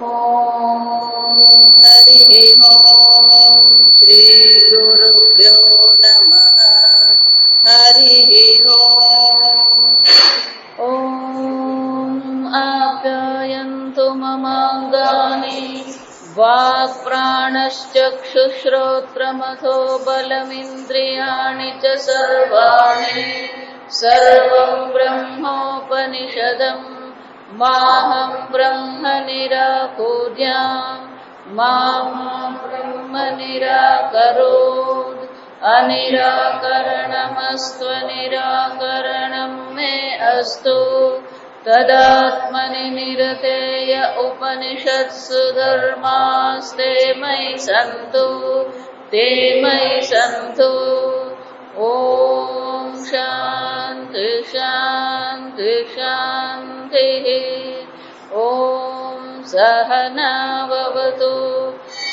ॐ हरिः ॐ श्री गुरुभ्यो नमः। हरिः ॐ आप्यायन्तु ममाङ्गानि वाक्प्राणश्चक्षुश्रोत्रमथो बलमिन्द्रियाणि च सर्वाणि सर्वं ब्रह्मोपनिषदम् माहं ब्रह्म निराकुर्याम् मां ब्रह्म निराकरोत् अनिराकरणमस्तु निराकरणं मे अस्तु तदात्मनि निरतेय उपनिषत्सु धर्मास्ते मयि सन्तु ते मयि सन्तु। ॐ शान्ति शान्ति शान्तिः। ॐ सहना भवतु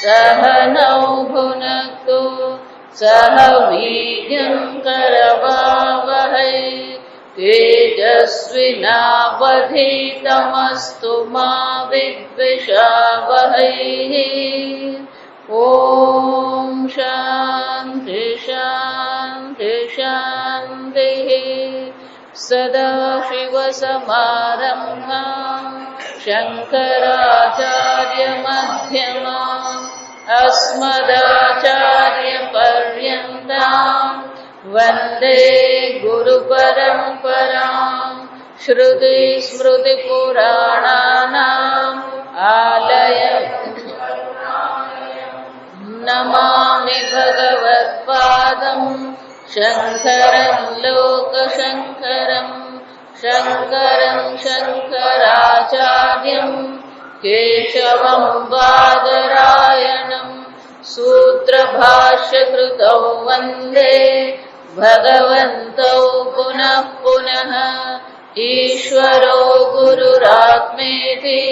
सहनौ भुनक्तु सह वीर्यं करवावहै तेजस्विनावधीतमस्तु मा विद्विषावहै। ॐ शान्ति शान्ति शान्तिः। सदाशिवसमारम्भाम् शङ्कराचार्यमध्यमाम् अस्मदाचार्यपर्यन्ताम् वन्दे गुरुपरम्पराम्। श्रुतिस्मृतिपुराणानाम् आलयम् नमामि भगवत्पादम् शङ्करं लोकशङ्करम् शङ्करं शङ्कराचार्यम् केशवं बादरायणम् सूत्रभाष्यकृतौ वन्दे भगवन्तौ पुनः पुनः। ईश्वरो गुरुरात्मेति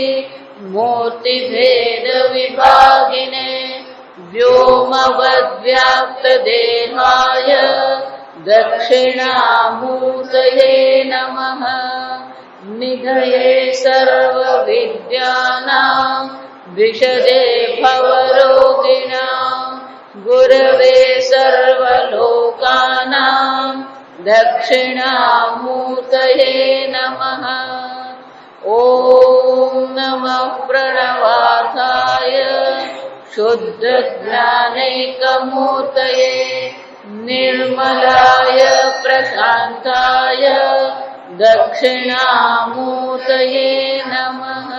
मूर्तिभेदविभागिने व्योमवद्व्याप्तदेहाय दक्षिणामूर्तये नमः। निधये सर्वविद्यानां विशदे भवरोगिणां गुरवे सर्वलोकानां दक्षिणामूर्तये नमः। ॐ नमः प्रणवार्थाय शुद्धज्ञानैकमूर्तये निर्मलाय प्रशान्ताय दक्षिणामूर्तये नमः।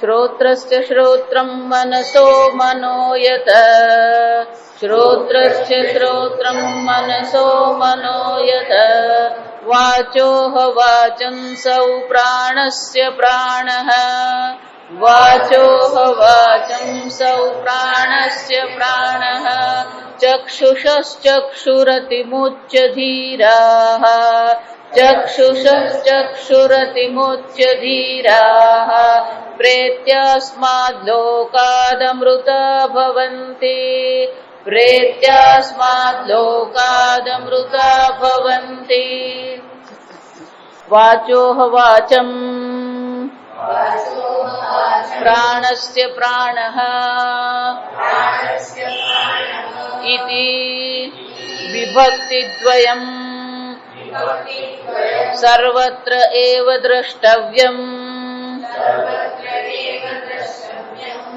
श्रोत्रस्य श्रोत्रं मनसो मनो यत श्रोत्रस्य श्रोत्रं मनसो मनो यत वाचोह वाचं सौ प्राणस्य प्राणः वाचोह वाचं सौ प्राणस्य प्राणः। चक्षुषश्चक्षुरतिमुच्य धीराः चक्षुषश्चक्षुरतिमुच्य धीराः प्रेत्यास्माद्लोकादमृता भवन्ति प्रेत्यास्माद्लोकादमृता भवन्ति। वाचोह वाचं प्राणस्य प्राणः इति विभक्तिद्वयम् सर्वत्र एव द्रष्टव्यम्।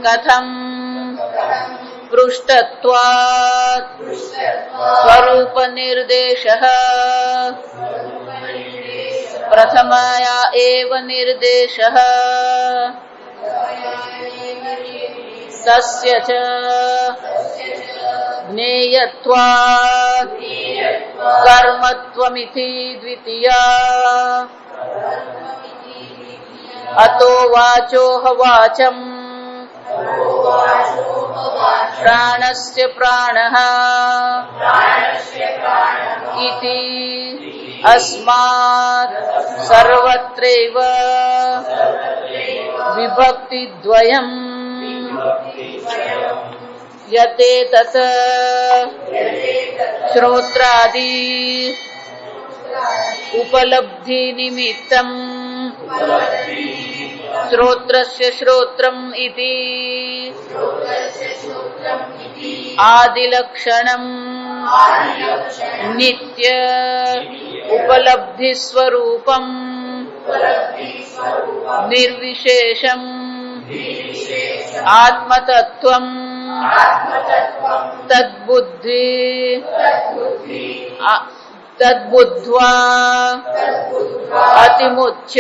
कथम् पृष्ठत्वात् स्वरूपनिर्देशः प्रथमया एव निर्देशः तस्य च ज्ञेयत्वात् कर्मत्वमिति द्वितीया। अतो वाचोह वाचम् प्राणस्य प्राणः इति अस्मात् सर्वत्रैव विभक्तिद्वयम् यतेतत् श्रोत्रादि उपलब्धि निमित्तम् श्रोत्रस्य श्रोत्रम् इति आदिलक्षणम् नित्य उपलब्धिस्वरूपम् निर्विशेषम् आत्मतत्त्वम् तद्बुद्ध्वा अतिमुच्य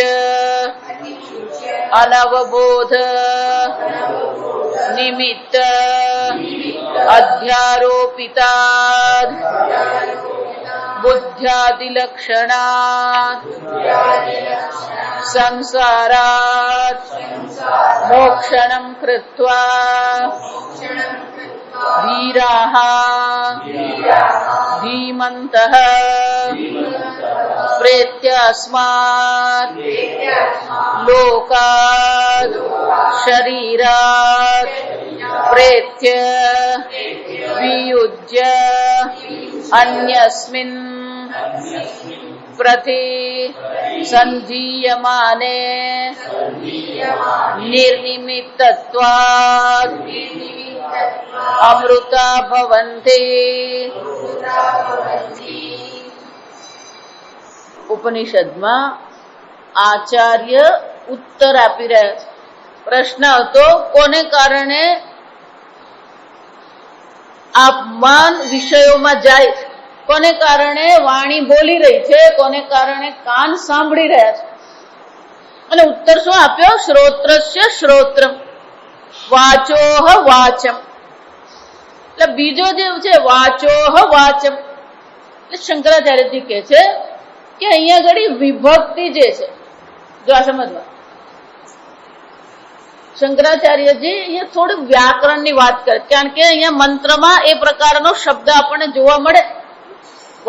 अनवबोध निमित्त अध्यारोपितात् बुद्ध्यादिलक्षणात् संसारात् मोक्षणं कृत्वा धीराः धीमन्तः प्रेत्यास्मात् लोकात् शरीरात् प्रेत्य वियुज्य अन्यस्मिन् प्रति सन्धीयमाने निर्निमित्तत्वात् अमृता भवन्ति। ઉપનિષદમાં આચાર્ય ઉત્તર આપી રહ્યા છે. પ્રશ્ન હતો કોને કારણે આ મન વિષયોમાં જાય છે, કોને કારણે વાણી બોલી રહી છે, કોને કારણે કાન સાંભળી રહ્યા છે. અને ઉત્તર શું આપ્યો? શ્રોત્રસ્ય શ્રોત્રમ વાચોહ વાચમ. એટલે બીજો જે છે વાચોહ વાચમ, એટલે શંકરાચાર્યજી કહે છે કે અહીંયા ઘડી વિભક્તિ જે છે, જો આ સમજવા, શંકરાચાર્યજી અહીંયા થોડી વ્યાકરણની વાત કરે, કારણ કે અહીંયા મંત્રમાં એ પ્રકારનો શબ્દ આપણને જોવા મળે.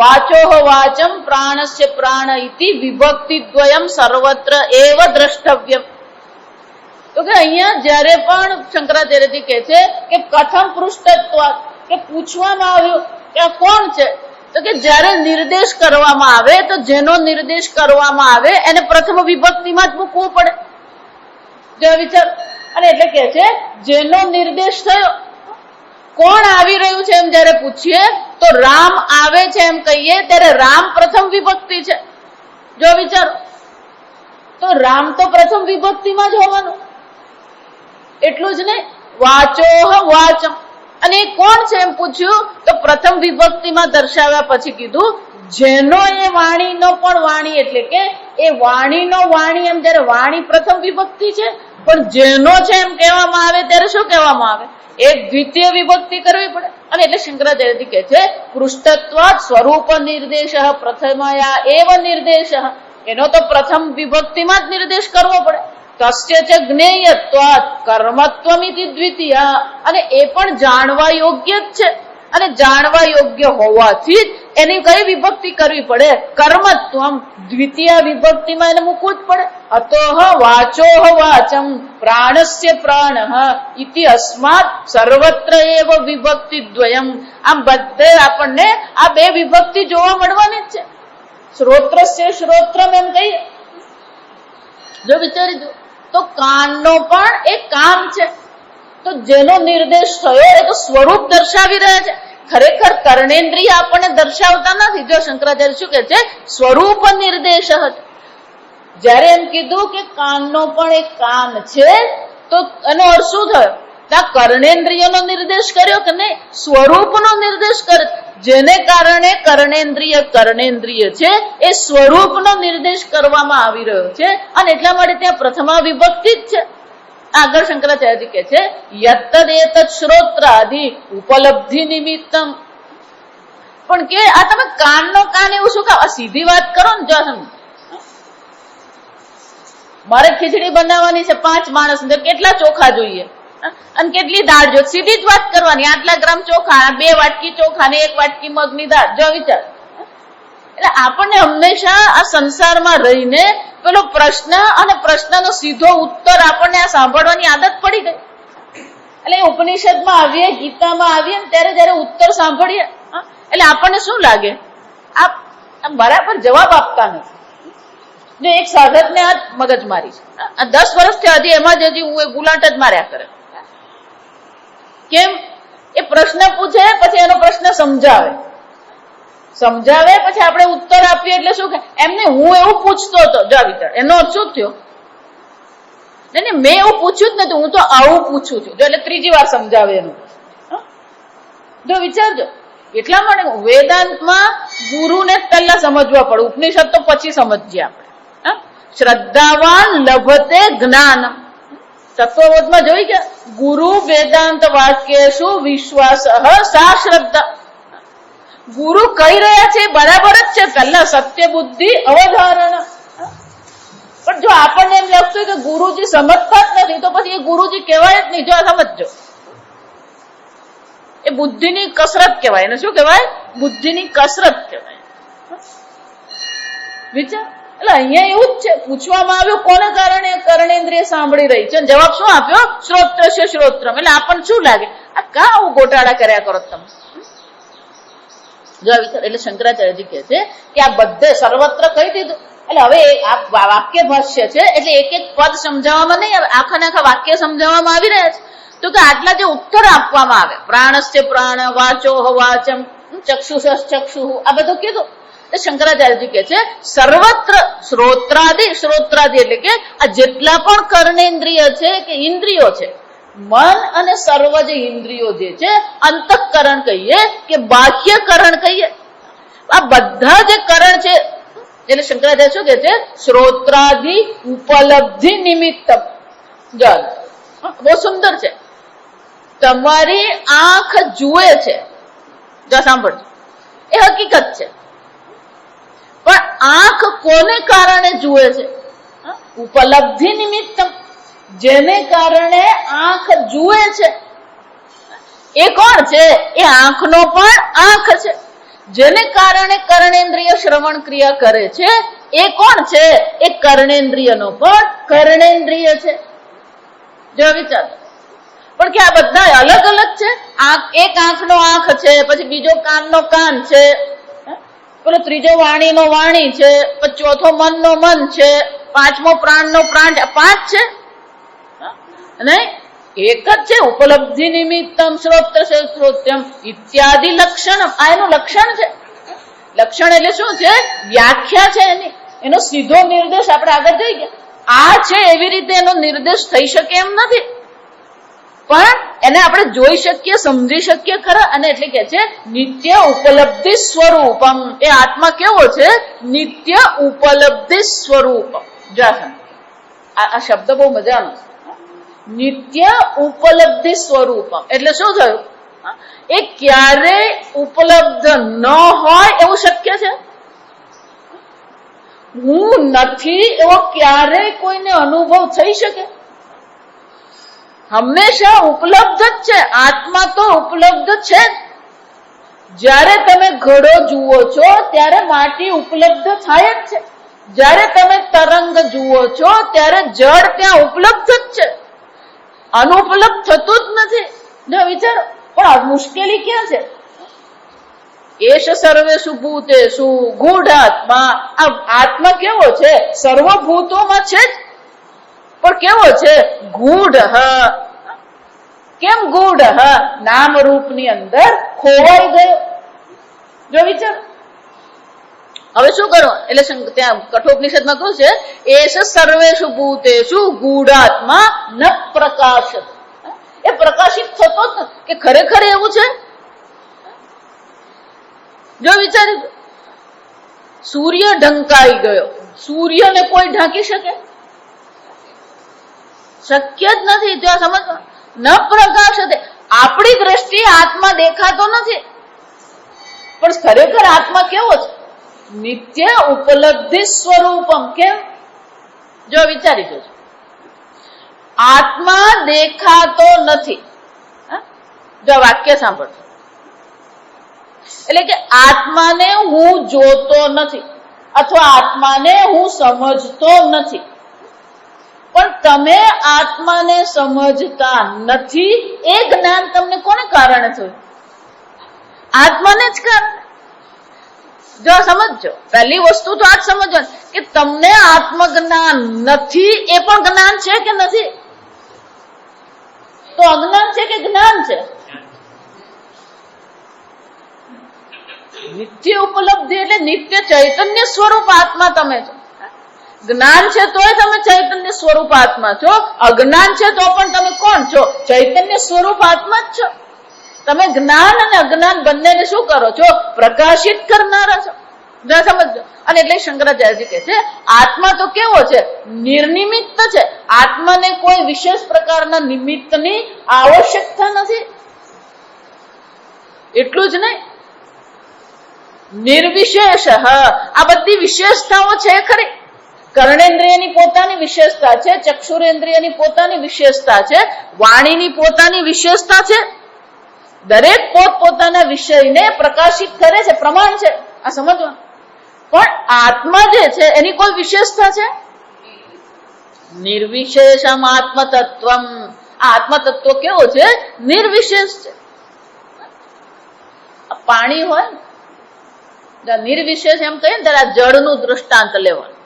વાચોહ વાચમ પ્રાણસ્ય પ્રાણ ઇતિ વિભક્તિ દ્વયમ સર્વત્ર એવ દ્રષ્ટવ્યમ. તો કે અહીંયા જયારે પણ શંકરાચાર્યજી કહે છે કે કથમ પૃષ્ઠત્વ, કે પૂછવામાં આવ્યું કે આ કોણ છે, તો કે જયારે નિર્દેશ કરવામાં આવે તો જેનો નિર્દેશ કરવામાં આવે એને પ્રથમ વિભક્તિમાં જ મૂકવું પડે. જો વિચાર, અને એટલે કે છે જેનો નિર્દેશ થયો, કોણ આવી રહ્યું છે એમ જયારે પૂછીએ તો રામ આવે છે એમ કહીએ ત્યારે રામ પ્રથમ વિભક્તિ છે. જો વિચારો, તો રામ તો પ્રથમ વિભક્તિમાં જ હોવાનું. એટલું જ નહીં, વાચોહ વાચમ, અને એ કોણ છે એમ પૂછ્યું તો પ્રથમ વિભક્તિમાં દર્શાવ્યા પછી કીધું જેનો એ વાણીનો પણ વાણી, એટલે કે એ વાણીનો વાણી એમ જયારે વાણી પ્રથમ વિભક્તિ છે, પણ જેનો છે એમ કહેવામાં આવે ત્યારે શું કહેવામાં આવે? એક દ્વિતીય વિભક્તિ કરવી પડે. અને એટલે શંકરાચાર્યજી કહે છે પૃષ્ઠત્વાत् સ્વરૂપ નિર્દેશ પ્રથમયા એવ નિર્દેશ, એનો તો પ્રથમ વિભક્તિમાં જ નિર્દેશ કરવો પડે. તસ્ય ચ જ્ઞેયત્વાत् કર્મત્વમિતિ દ્વિતીય, અને એ પણ જાણવા યોગ્ય જ છે, અને જાણવા યોગ્ય હોવાથી જ એની કઈ વિભક્તિ કરવી પડે? કર્મત્વમ, દ્વિતીય વિભક્તિમાં એને મૂકવું જ પડે. અતોહ વાચોહ વાચમ પ્રાણસ્ય પ્રાણઃ ઇતિ અસ્માत् સર્વત્ર એવ વિભક્તિ દ્વયમ. આમ બધે આપણને આ બે વિભક્તિ જોવા મળવાની જ છે. શ્રોત્રસ્ય શ્રોત્રમ એમ કહીએ, જો વિચારી દો તો કાનનો પણ એક કામ છે, તો જેનો નિર્દેશ થયો એ તો સ્વરૂપ દર્શાવી રહ્યા છે. ખરેખર કર્ણેન્દ્રિય આપણને દર્શાવતા નથી. જો શંકરાચાર્ય શું કે છે? સ્વરૂપ નિર્દેશ. જયારે એમ કીધું કે કાનનો પણ એક કાન છે, તો એનો અર્થ શું થયો? ત્યાં કર્ણેન્દ્રિયનો નિર્દેશ કર્યો કે નહીં? સ્વરૂપનો નિર્દેશ કર્યો. જેને કારણે કર્ણેન્દ્રિય છે એ સ્વરૂપનો નિર્દેશ કરવામાં આવી રહ્યો છે, અને એટલા માટે ત્યાં પ્રથમા વિભક્તિ જ છે. આગળ શંકરાચાર્યજી કહે છે યત્તદ એતદ શ્રોત્રાદિ ઉપલબ્ધિ નિમિત્તમ. પણ કે આ તમે કાનનો કાન એવું શું કામ? આ સીધી વાત કરો ને. જો મારે ખીચડી બનાવવાની છે 5 માણસ, કેટલા ચોખા જોઈએ અને કેટલી દાળ જોઈએ? સીધી જ વાત કરવાની. આટલા ગ્રામ ચોખા, 2 વાટકી ચોખા ને 1 વાટકી મગની દાળ. જો વિચાર, એટલે આપણને હંમેશા આ સંસારમાં રહીને પેલો પ્રશ્ન અને પ્રશ્નનો સીધો ઉત્તર આપણને આ સાંભળવાની આદત પડી ગઈ. એટલે ઉપનિષદમાં આવીએ, ગીતામાં આવીએ ત્યારે જયારે ઉત્તર સાંભળીએ એટલે આપણને શું લાગે? આ બરાબર જવાબ આપતા નથી. ને એક સાધકને આ મગજ મારી છે, આ 10 વર્ષથી હજી એમાં જ હજી હું એ ગુલાટ જ માર્યા કરે. કેમ? એ પ્રશ્ન પૂછે, પછી એનો પ્રશ્ન સમજાવે, પછી આપણે ઉત્તર આપીએ એટલે શું કે એમને હું એવું પૂછતો હતો, જા વિચાર એનો અર્થ શું થયો? નહીં, મેં એવું પૂછ્યું જ નથી, હું તો આવું પૂછું છું. જો એટલે ત્રીજી વાર સમજાવે એનું. જો વિચારજો, એટલા માટે વેદાંતમાં ગુરુને પહેલા સમજવા પડે, ઉપનિષદ તો પછી સમજીએ આપણે. શ્રદ્ધાવાન લભતે જ્ઞાન, તત્વબોધમાં જોઈ ગયા, ગુરુ વેદાંત વાક્યેષુ વિશ્વાસ સા શ્રદ્ધા. ગુરુ કહી રહ્યા છે બરાબર જ છે, પહેલા સત્ય બુદ્ધિ અવધારણા. પણ જો આપણને એમ લાગતું કે ગુરુજી સમજતા જ નથી, તો પછી એ ગુરુજી કહેવાય જ નહીં. જો સમજજો, એ બુદ્ધિની કસરત કહેવાય. એને શું કહેવાય? બુદ્ધિની કસરત કહેવાય. વિચાર, એટલે અહીંયા એવું જ છે, પૂછવામાં આવ્યું કોને કારણે કર્ણેન્દ્રિય સાંભળી રહી છે, જવાબ શું આપ્યો? શ્રોત્ર છે શ્રોત્રમ. એટલે આપણને શું લાગે, આ કા આવું ગોટાળા કર્યા કરો તમે? જો વિચાર, એટલે શંકરાચાર્યજી કહે છે કે આ બધે સર્વત્ર કહી દીધું. એટલે હવે આ વાક્ય ભાષ્ય છે, એટલે એક એક પદ સમજાવવામાં નહીં આવે, આખા આખા વાક્ય સમજાવવામાં આવી રહ્યા છે. તો કે આટલા જે ઉત્તર આપવામાં આવે, પ્રાણસ્ય પ્રાણ, વાચો વાચમ, ચક્ષુષ ચક્ષુ, આ બધું કીધું. શંકરાચાર્યજી કે છે સર્વત્ર શ્રોત્રાદિ એટલે કે આ જેટલા પણ કર્ણેન્દ્રિય છે કે ઇન્દ્રિયો છે, મન અને સર્વ જે ઇન્દ્રિયો જે છે, અંતઃકરણ કહીએ કે બાહ્યકરણ કહીએ, આ બધા જે કરણ છે, એટલે શંકરાચાર્ય શું કે છે? શ્રોત્રાદિ ઉપલબ્ધિ નિમિત્ત. બહુ સુંદર છે. તમારી આંખ જુએ છે, જો સાંભળજો, એ હકીકત છે. પણ આંખ કોને કારણે જુએ છે? ઉપલબ્ધિ નિમિત્ત, જેને કારણે આંખ જુએ છે એ કોણ છે? એ આંખનો પણ આંખ છે. જેને કારણે કર્ણેન્દ્રિય શ્રવણ ક્રિયા કરે છે એ કોણ છે? એ કર્ણેન્દ્રિયનો પણ કર્ણેન્દ્રિય છે. જો વિચાર, પણ કે આ બધા અલગ અલગ છે. એક આંખનો આંખ છે, પછી બીજો કાનનો કાન છે, પેલો ત્રીજો વાણીનો વાણી છે, પછી ચોથો મનનો મન છે, પાંચમો પ્રાણનો પ્રાણ, 5 છે નહીં, એક જ છે. ઉપલબ્ધિ નિમિત્તમ શ્રોત્ર શ્રોત્યમ ઇત્યાદિ લક્ષણ, આ એનું લક્ષણ છે. લક્ષણ એટલે શું છે? વ્યાખ્યા છે એની, એનો સીધો નિર્દેશ આપણે આગળ જોઈ ગયા. આ છે એવી રીતે એનો નિર્દેશ થઈ શકે એમ નથી, પણ એને આપણે જોઈ શકીએ, સમજી શકીએ ખરા. અને એટલે કે છે નિત્ય ઉપલબ્ધિ સ્વરૂપમ. એ આત્મા કેવો છે? નિત્ય ઉપલબ્ધિ સ્વરૂપમ. આ શબ્દ બહુ મજાનો છે. નિત્ય ઉપલબ્ધિ સ્વરૂપમ એટલે શું થયું? એ ક્યારેય ઉપલબ્ધ ન હોય એવું શક્ય છે? હું નથી એવો ક્યારેય કોઈને અનુભવ થઈ શકે? હંમેશા ઉપલબ્ધ જ છે. આત્મા તો ઉપલબ્ધ છે. જ્યારે તમે ઘડો જુઓ છો ત્યારે માટી ઉપલબ્ધ થાય જ છે. જ્યારે તમે તરંગ જુઓ છો ત્યારે જળ ત્યાં ઉપલબ્ધ જ છે, અનુપલબ્ધ થતું જ નથી. જો વિચારો, પણ મુશ્કેલી ક્યાં છે? એશ સર્વેષુ ભૂતેષુ ગૂઢાત્મા. આ આત્મા કેવો છે? સર્વભૂતોમાં છે જ, પણ કેવો છે? ગૂઢ. કેમ ગૂઢ? નામ રૂપની અંદર ખોવાઈ ગયો. જો વિચાર, હવે શું કરો? એટલે ત્યાં કઠોપનિષદમાં કહ્યું છે એશ સર્વેષુ ભૂતેષુ ગૂઢાત્મા ન પ્રકાશિત. એ પ્રકાશિત થતો જ નથી. કે ખરેખર એવું છે? જો વિચારી, સૂર્ય ઢંકાઈ ગયો, સૂર્યને કોઈ ઢાંકી શકે? શક્ય જ નથી. જો સમજવા, ન પ્રકાશતે, આપણી દ્રષ્ટિએ આત્મા દેખાતો નથી, પણ ખરેખર આત્મા કેવો છે? નિત્ય ઉપલબ્ધિ સ્વરૂપમ. કેમ? જો વિચારી જોજો, આત્મા દેખાતો નથી. જો વાક્ય સાંભળજો, એટલે કે આત્માને હું જોતો નથી અથવા આત્માને હું સમજતો નથી. પણ તમે આત્માને સમજતા નથી એ જ્ઞાન તમને કોને કારણે થયું? આત્માને જ કારણે. જો સમજો, પહેલી વસ્તુ તો આ જ સમજવાની કે તમને આત્મજ્ઞાન નથી એ પણ જ્ઞાન છે કે નથી? તો અજ્ઞાન છે કે જ્ઞાન છે? નિત્ય ઉપલબ્ધિ એટલે નિત્ય ચૈતન્ય સ્વરૂપ આત્મા તમે છો. જ્ઞાન છે તોય તમે ચૈતન્ય સ્વરૂપ આત્મા છો, અજ્ઞાન છે તો પણ તમે કોણ છો? ચૈતન્ય સ્વરૂપ આત્મા જ છો. તમે જ્ઞાન અને અજ્ઞાન બંનેને શું કરો છો? પ્રકાશિત કરનારા છો. સમજો. અને એટલે શંકરાચાર્યજી કહે છે આત્મા તો કેવો છે? નિર્નિમિત્ત છે. આત્માને કોઈ વિશેષ પ્રકારના નિમિત્તની આવશ્યકતા નથી. એટલું જ નહીં, નિર્વિશેષ. આ બધી વિશેષતાઓ છે ખરી. કર્ણેન્દ્રિયની પોતાની વિશેષતા છે, ચક્ષુરેન્દ્રિયની પોતાની વિશેષતા છે, વાણીની પોતાની વિશેષતા છે. દરેક પોતપોતાના વિષયને પ્રકાશિત કરે છે, પ્રમાણ છે. આ સમજવાનું. પણ આત્મા જે છે એની કોઈ વિશેષતા છે? નિર્વિશેષમ આત્મતત્વમ. આ આત્મતત્વ કેવો છે? નિર્વિશેષ છે. પાણી હોય નિર્વિશેષ એમ કહીએ ને ત્યારે જળનું દૃષ્ટાંત લેવાનું.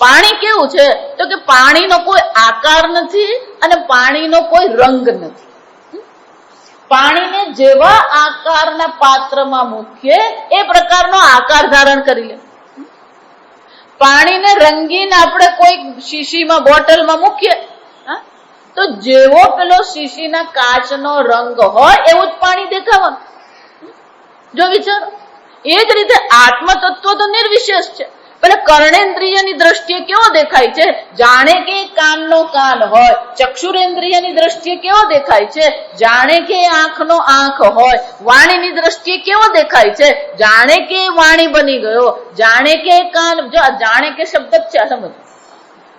પાણી કેવું છે? તો કે પાણીનો કોઈ આકાર નથી અને પાણીનો કોઈ રંગ નથી. પાણીને જેવા આકારના પાત્રમાં મૂકીએ એ પ્રકારનો આકાર ધારણ કરી લે. પાણીને રંગીન આપણે કોઈ શીશીમાં બોટલમાં મૂકીએ તો જેવો પેલો શીશીના કાચનો રંગ હોય એવું જ પાણી દેખાવાનું. જો વિચારો, એ જ રીતે આત્મતત્વ તો નિર્વિશેષ છે. પેલે કર્ણેન્દ્રિયની દ્રષ્ટિએ કેવો દેખાય છે? જાણે કે કાનનો કાન હોય. ચક્ષુરેન્દ્રિયની દ્રષ્ટિએ કેવો દેખાય છે? જાણે કે આંખનો આંખ હોય. વાણીની દ્રષ્ટિએ કેવો દેખાય છે? જાણે કે વાણી બની ગયો. જાણે કે કાન. જો જાણે કે શબ્દ જ છે, સમજ.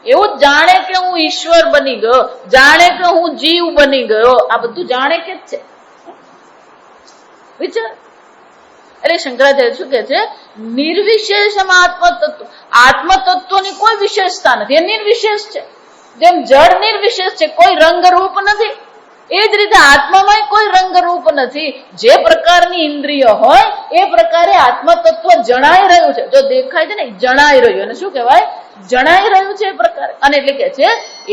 એવું જ જાણે કે હું ઈશ્વર બની ગયો, જાણે કે હું જીવ બની ગયો. આ બધું જાણે કે જ છે. વિચાર. એટલે શંકરાચાર્ય શું કે છે? નિર્વિશેષમાં આત્મતત્વ. આત્મતત્વની કોઈ વિશેષતા નથી, એ નિર્વિશેષ છે. જેમ જળ નિર્વિશેષ છે, કોઈ રંગ રૂપ નથી, એ જ રીતે આત્મામાં કોઈ રંગ રૂપ નથી. જે પ્રકારની ઇન્દ્રિય હોય એ પ્રકારે આત્મતત્વ જણાઈ રહ્યું છે. જો દેખાય છે ને, જણાઈ રહ્યું. અને શું કહેવાય? જણાઈ રહ્યું છે એ પ્રકારે. અને એટલે કે છે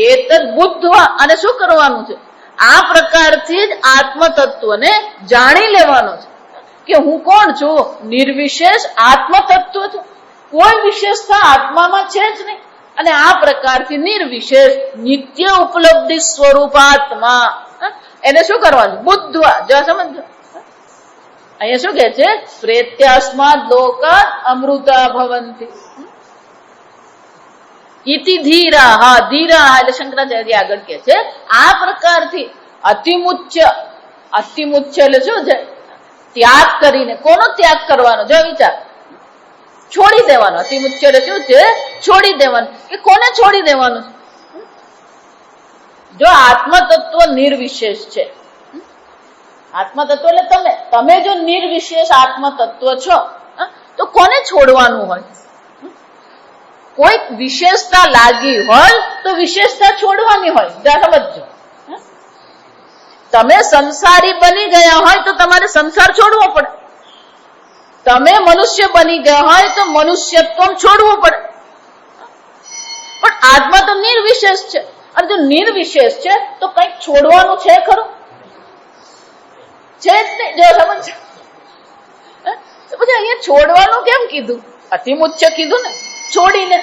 એતદ બુદ્ધવા. અને શું કરવાનું છે? આ પ્રકારથી જ આત્મતત્વને જાણી લેવાનો છે કે હું કોણ છું? નિર્વિશેષ આત્મતત્વ છું. કોઈ વિશેષતા આત્મામાં છે જ નહીં. અને આ પ્રકારથી નિર્વિશેષ નિત્ય ઉપલબ્ધિ સ્વરૂપ આત્મા, એને શું કરવાનું? બુદ્ધવા. જો સમજો, અહીંયા શું કે છે? પ્રેત્યાસ્માદ લોકા અમૃતા ભવંતી ઇતિ ધીરા. હા, ધીરા એટલે શંકરાચાર્ય આગળ કે છે આ પ્રકારથી અતિમુચ્ય. અતિમુચ્ય એટલે શું છે? ત્યાગ કરીને. કોનો ત્યાગ કરવાનો? જો વિચાર, છોડી દેવાનો. અતિમુચ્ય એટલે શું છે? છોડી દેવાનું. કે કોને છોડી દેવાનું? જો આત્મતત્વ નિર્વિશેષ છે. આત્મતત્વ એટલે તમે જો નિર્વિશેષ આત્મતત્વ છો તો કોને છોડવાનું હોય? કોઈ વિશેષતા લાગી હોય તો વિશેષતા છોડવાની હોય. સમજો, તમે સંસારી બની ગયા હોય તો તમારે સંસાર છોડવો પડે. તમે મનુષ્ય બની ગયા હોય તો મનુષ્યત્વ છોડવું પડે. પણ આત્મા તો નિર્વિશેષ છે. અને જો નિર્વિશેષ છે તો કંઈક છોડવાનું છે ખરું? છે જ નહીં. જો સમજ, પછી અહીંયા છોડવાનું કેમ કીધું? અતિમુચ્ય કીધું ને, છોડીને.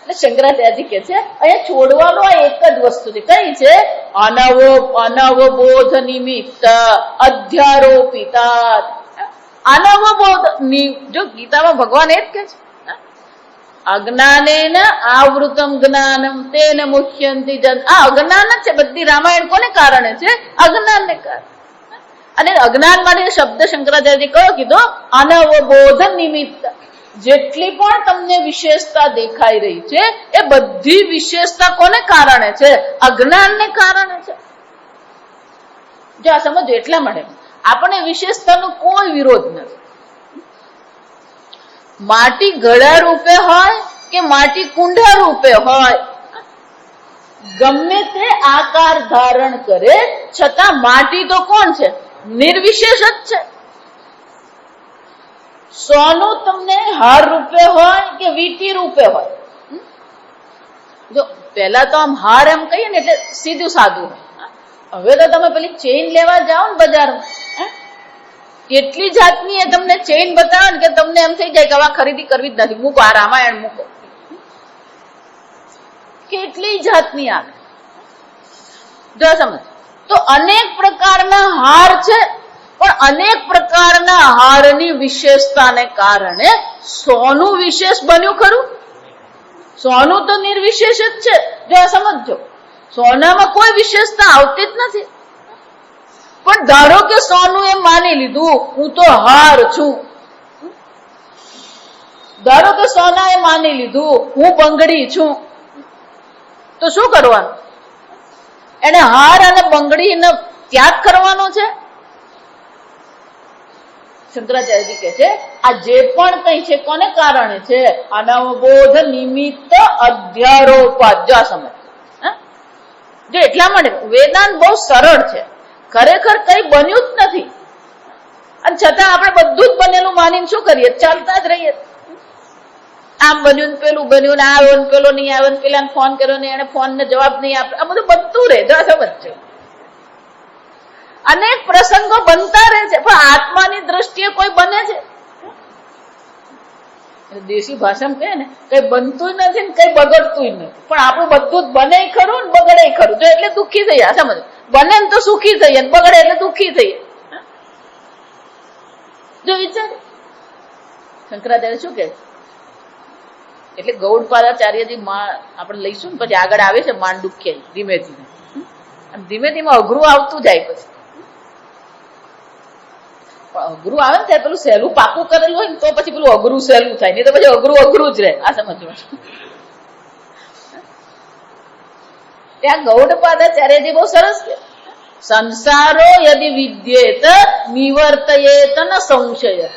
એટલે શંકરાચાર્યજી કે છે અહીંયા છોડવાનો આ એક જ વસ્તુ છે. કઈ છે? અનવબોધ નિમિત્ત અધ્યારોપિતા. અનવબોધ. જો ગીતામાં ભગવાન એ જ કે છે અજ્ઞાનેન આવૃતમ જ્ઞાનમ તેન મુહ્યંતિ જન. આ અજ્ઞાન જ છે. બધી રામાયણ કોને કારણે છે? અજ્ઞાનને કારણે. અને અજ્ઞાન માટે શબ્દ શંકરાચાર્યજી કયો કીધો? અનવબોધ નિમિત્ત. જેટલી પણ તમને વિશેષતા દેખાઈ રહી છે એ બધી વિશેષતા કોને કારણે છે? અજ્ઞાનને કારણે છે. જો આ સમજો, એટલા માટે આપણે વિશેષતાનો કોઈ વિરોધ નથી. માટી ઘડા રૂપે હોય કે માટી કુંડા રૂપે હોય, ગમે તે આકાર ધારણ કરે છતાં માટી તો કોણ છે? નિર્વિશેષ જ છે. સોનું તમને હાર રૂપે હોય કે વીટી રૂપે હોય, જો પેલા તો આમ હાર એમ કહીએ ને એટલે સીધું સાદું હોય. હવે તો તમે પેલી ચેઇન લેવા જાઓ ને બજારમાં, કેટલી જાતની એ તમને ચેઇન બતાવે ને કે તમને એમ થઈ જાય કે હવે ખરીદી કરવી જ નથી, મૂકો આ રામાયણ મૂકો. કેટલી જાતની આવે જો સમજ. તો અનેક પ્રકારના હાર છે, પણ અનેક પ્રકારના હારની વિશેષતાને કારણે સોનું વિશેષ બન્યું ખરું? સોનું તો નિર્વિશેષ જ છે. જો આ સમજો, સોનામાં કોઈ વિશેષતા આવતી જ નથી. પણ ધારો કે સોનું એમ માની લીધું હું તો હાર છું, ધારો કે સોના એ માની લીધું હું બંગડી છું, તો શું કરવાનું? એને હાર અને બંગડીનો ત્યાગ કરવાનો છે. શંકરાચાર્યજી કહે છે આ જે પણ કઈ છે કોને કારણે છે? અનવબોધ નિમિત્ત અધ્યારોપાદ્ય સમજ. જો એટલા માટે વેદાંત બહુ સરળ છે, ખરેખર કઈ બન્યું જ નથી, અને છતાં આપણે બધું જ બનેલું માનીને શું કરીએ? ચાલતા જ રહીએ. આમ બન્યું ને પેલું બન્યું ને આવ્યો ને પેલો નહીં આવ્યો ને પેલાને ફોન કર્યો ને એને ફોન ને જવાબ નહીં આપ્યો, આ બધું બનતું રહે. જો સમજ છે, અનેક પ્રસંગો બનતા રહે છે, પણ આત્માની દ્રષ્ટિએ કોઈ બને છે? દેશી ભાષામાં કહે ને કઈ બનતું નથી ને કઈ બગડતું નથી, પણ આપણું બધું જ બને ખરું ને બગડે ખરું. જો એટલે દુઃખી થઈએ, સમજ. બને ને તો સુખી થઈએ, બગડે એટલે દુઃખી થઈએ. જો વિચાર શંકરાચાર્ય શું કે, એટલે ગૌડપાદાચાર્યજી આપણે લઈશું ને પછી આગળ આવે છે માંડુક્ય. ધીમે ધીમે ધીમે ધીમે અઘરું આવતું જાય. પછી અઘરું આવે ને ત્યારે પેલું સહેલું પાકું કરેલું હોય ને તો પછી પેલું અઘરું સહેલું થાય, નહીં તો પછી અઘરું અઘરું જ રહે. આ સમજવું. ત્યાં ગૌડપાદાચાર્યજી બહુ સરસ કે સંસારો યદિ વિદ્યેત નિવર્તયેત ન સંશય.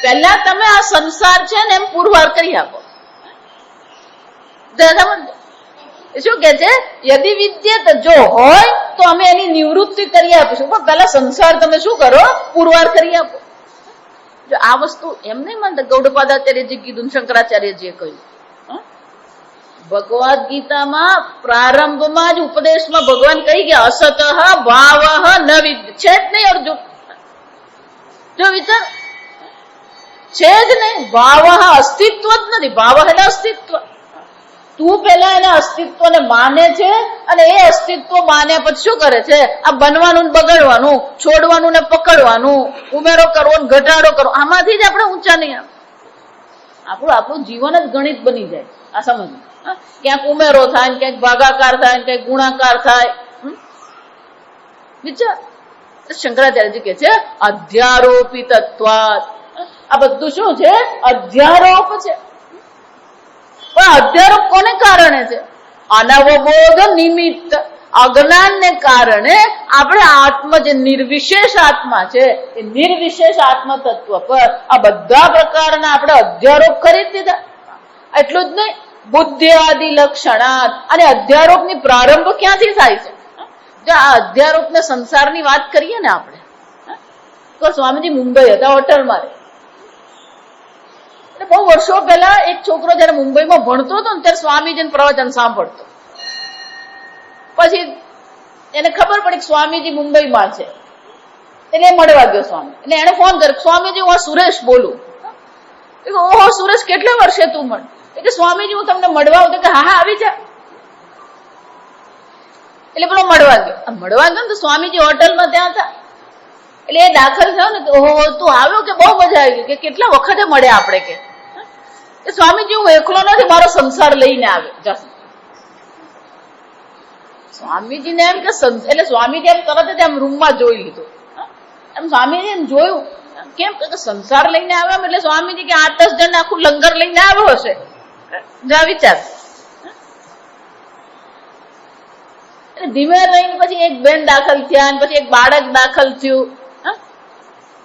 પહેલા તમે આ સંસાર છે ને એમ પુરવાર કરી આપો. શું કે છે? યદિ વિદ્યેત, જો હોય તો અમે એની નિવૃત્તિ કરી આપીશું, પણ પેલા સંસાર તમે શું કરો? પુરવાર કરી આપો. જો આ વસ્તુ એમ નહીં માનતા ગૌડપાદાચાર્યજી કીધું, શંકરાચાર્યજીએ કહ્યું. ભગવદ ગીતામાં પ્રારંભમાં જ ઉપદેશમાં ભગવાન કહી ગયા અસત ભાવ ન વિદ્ય. છે જ નહીં અર્જુન. જો વિચાર, છે જ નહીં. ભાવ અસ્તિત્વ જ નથી. ભાવ એટલે અસ્તિત્વ. તું પેલા એના અસ્તિત્વને માને છે, અને એ અસ્તિત્વ માન્યા પછી શું કરે છે? આ બનવાનું બગડવાનું, છોડવાનું ને પકડવાનું, ઉમેરો કરવો ને ઘટાડો કરવો, આમાંથી જ આપણે ઊંચા નહીં આવે. આપણું જીવન જ ગણિત બની જાય. આ સમજ. ક્યાંક ઉમેરો થાય ને ક્યાંક ભાગાકાર થાય ને ક્યાંક ગુણાકાર થાય. વિચાર. શંકરાચાર્યજી કે છે અધ્યારોપિત તત્વાત. આ બધું શું છે? અધ્યારોપ છે. પણ અધ્યારોપ કોને કારણે છે? અનવબોધ નિમિત્ત, અજ્ઞાનને કારણે આપણે આત્મ જે નિર્વિશેષ આત્મા છે એ નિર્વિશેષ આત્મ તત્વ પર આ બધા પ્રકારના આપણે અધ્યારોપ કરી દીધા. એટલું જ નહીં, બુદ્ધિ આદિ લક્ષણાત. અને અધ્યારોપની પ્રારંભ ક્યાંથી થાય છે? જો આ અધ્યારોપને સંસારની વાત કરીએ ને આપણે, તો સ્વામીજી મુંબઈ હતા, હોટલમાં રહે. બહુ વર્ષો પહેલા એક છોકરો જયારે મુંબઈમાં ભણતો હતો ને ત્યારે સ્વામીજીને પ્રવચન સાંભળતો. પછી એને ખબર પડી કે સ્વામીજી મુંબઈમાં છે, એટલે મળવા ગયો સ્વામી. એટલે એને ફોન કર્યો, સ્વામીજી હું સુરેશ બોલું. ઓહો સુરેશ, કેટલા વર્ષે તું મળ? એટલે સ્વામીજી હું તમને મળવા આવું. કે હા હા આવી જા. એટલે પેલો મળવા ગયો ને તો સ્વામીજી હોટલમાં ત્યાં હતા. એટલે એ દાખલ થયો ને, ઓહો તું આવ્યો, કે બહુ મજા આવી. કે કેટલા વખતે મળ્યા આપણે? કે સ્વામીજી હું એકલો નથી, મારો સંસાર લઈને આવ્યો. સ્વામીજીને એમ કે એટલે સ્વામીજી એમ તરત જ એમ રૂમમાં જોઈ લીધું. એમ સ્વામીજી એમ જોયું, કેમ કે સંસાર લઈને આવ્યા એટલે સ્વામીજી કે 8-10 જણ આખું લંગર લઈને આવ્યો હશે. જા વિચાર. ધીમે રહીને પછી એક બેન દાખલ થયા, પછી એક બાળક દાખલ થયું.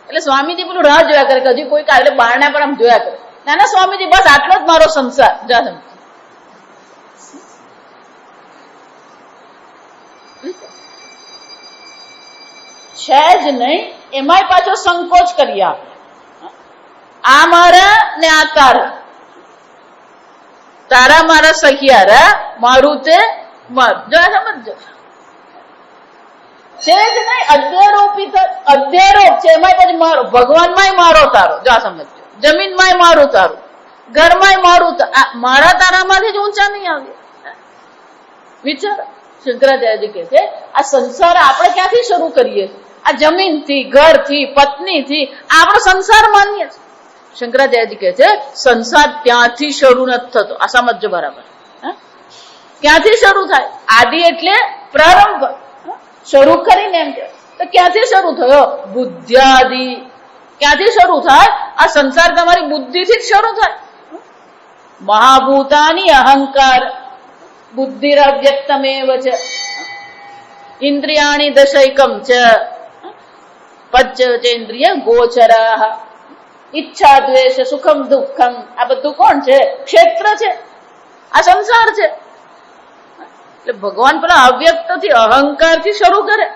એટલે સ્વામીજી પેલું રાહ જોયા કરે કે હજી કોઈ એટલે બારણા પર આમ જોયા કરે. નાના સ્વામીજી બસ આટલો જ મારો સંસાર. છે જ નહીં, એમાંય પાછો સંકોચ કરી આપે. આ મારા ને આ તારા, તારા મારા સહિયારા, મારું તે મારું. જો સમજો છે જ નહીં, અધ્યારોપ છે. એમાં પછી મારો, ભગવાનમાંય મારો તારો. જો સમજો, જમીનમાંય મારું તારું, ઘરમાંય મારું, મારા તારામાંથી જ ઊંચા નહીં આવે. વિચાર, શંકરાચાર્યજી કહે છે આ સંસાર આપણે ક્યાંથી શરૂ કરીએ છીએ? આ જમીનથી, ઘરથી, પત્નીથી આપણો સંસાર માનીએ છીએ. શંકરાચાર્યજી કહે છે સંસાર ત્યાંથી શરૂ નથી થતો. આ સમજો બરાબર. ક્યાંથી શરૂ થાય? આદિ એટલે પ્રારંભ, શરૂ કરીને એમ કે તો ક્યાંથી શરૂ થયો? બુદ્ધ્યાદિ. ક્યાંથી શરૂ થાય? આ સંસાર તમારી બુદ્ધિથી જ શરૂ થાય. મહાભૂતાની અહંકાર, બુદ્ધિરવ્યક્તમેવ છે, ઇન્દ્રિયાણી દશૈકમ છે, પંચેન્દ્રિય ગોચરાહ, ઈચ્છા દ્વેષ સુખમ દુઃખમ. આ બધું કોણ છે? ક્ષેત્ર છે, આ સંસાર છે. એટલે ભગવાન પેલા અવ્યક્ત થી, અહંકાર થી શરૂ કરે.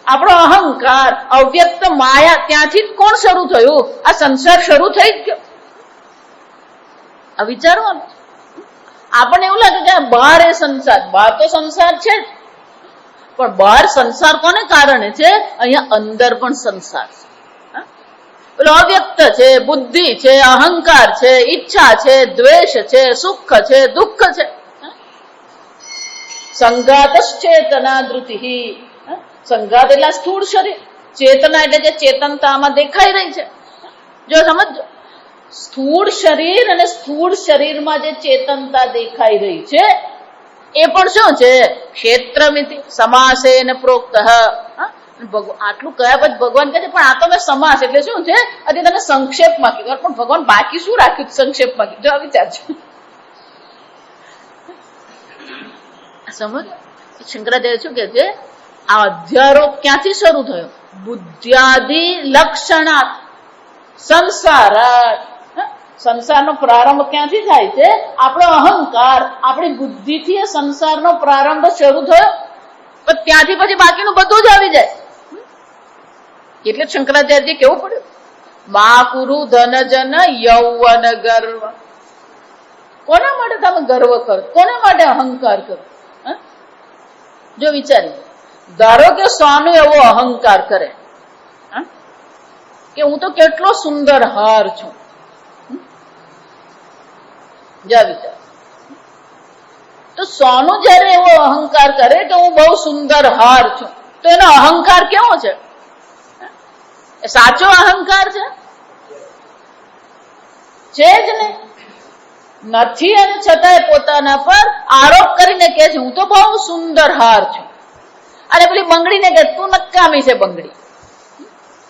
આપણો અહંકાર, અવ્યક્ત માયા, ત્યાંથી કોણ શરૂ થયું? આ સંસાર શરૂ થઈ જ ગયો. આ વિચારવાનું. આપણને એવું લાગે કે બહાર એ સંસાર, બહાર તો સંસાર છે જ, પણ બહાર સંસાર કોને કારણે છે? અહીંયા અંદર પણ સંસાર છે. પેલો અવ્યક્ત છે, બુદ્ધિ છે, અહંકાર છે, ઈચ્છા છે, દ્વેષ છે, સુખ છે, દુઃખ છે. સંઘાત ચેતના ધૃતિ. સંઘાત એટલે સ્થૂળ શરીર, ચેતના એટલે જે ચેતનતા આમાં દેખાઈ રહી છે. જો સમજો, સ્થૂળ શરીર અને સ્થૂળ શરીરમાં જે ચેતનતા દેખાઈ રહી છે એ પણ શું છે? ક્ષેત્રમિતિ સમાસેન પ્રોક્ત. આટલું કયા પછી ભગવાન કહે છે પણ આ તો મેં સમાસ એટલે શું છે? આજે તમે સંક્ષેપમાં કીધું, પણ ભગવાન બાકી શું રાખ્યું સંક્ષેપમાં કીધું? જો વિચારજો. સમજ. શંકરાચાર્ય શું કે છે? આ અધ્યારોપ ક્યાંથી શરૂ થયો? બુદ્ધ્યાદિ લક્ષણાત સંસારાત. સંસારનો પ્રારંભ ક્યાંથી થાય છે? આપણો અહંકાર, આપણી બુદ્ધિથી એ સંસારનો પ્રારંભ શરૂ થયો. પણ ત્યાંથી પછી બાકીનું બધું જ આવી જાય. એટલે શંકરાચાર્યજી કેવું પડ્યું? મા કુરુ ધન જન યૌવન ગર્વ. કોના માટે તમે ગર્વ કરો? કોના માટે અહંકાર કરો? જો વિચારી, ધારો કે સોનું એવો અહંકાર કરે કે હું તો કેટલો સુંદર હાર છું. જા વિચાર. તો સોનું જયારે એવો અહંકાર કરે કે હું બહુ સુંદર હાર છું, તો એનો અહંકાર કેવો છે? એ સાચો અહંકાર છે? છે જ નહીં. નથી, અને છતાંય પોતાના પર આરોપ કરીને કે છે હું તો બહુ સુંદર હાર છું. અને પેલી બંગડીને કે તું નકામી છે બંગડી.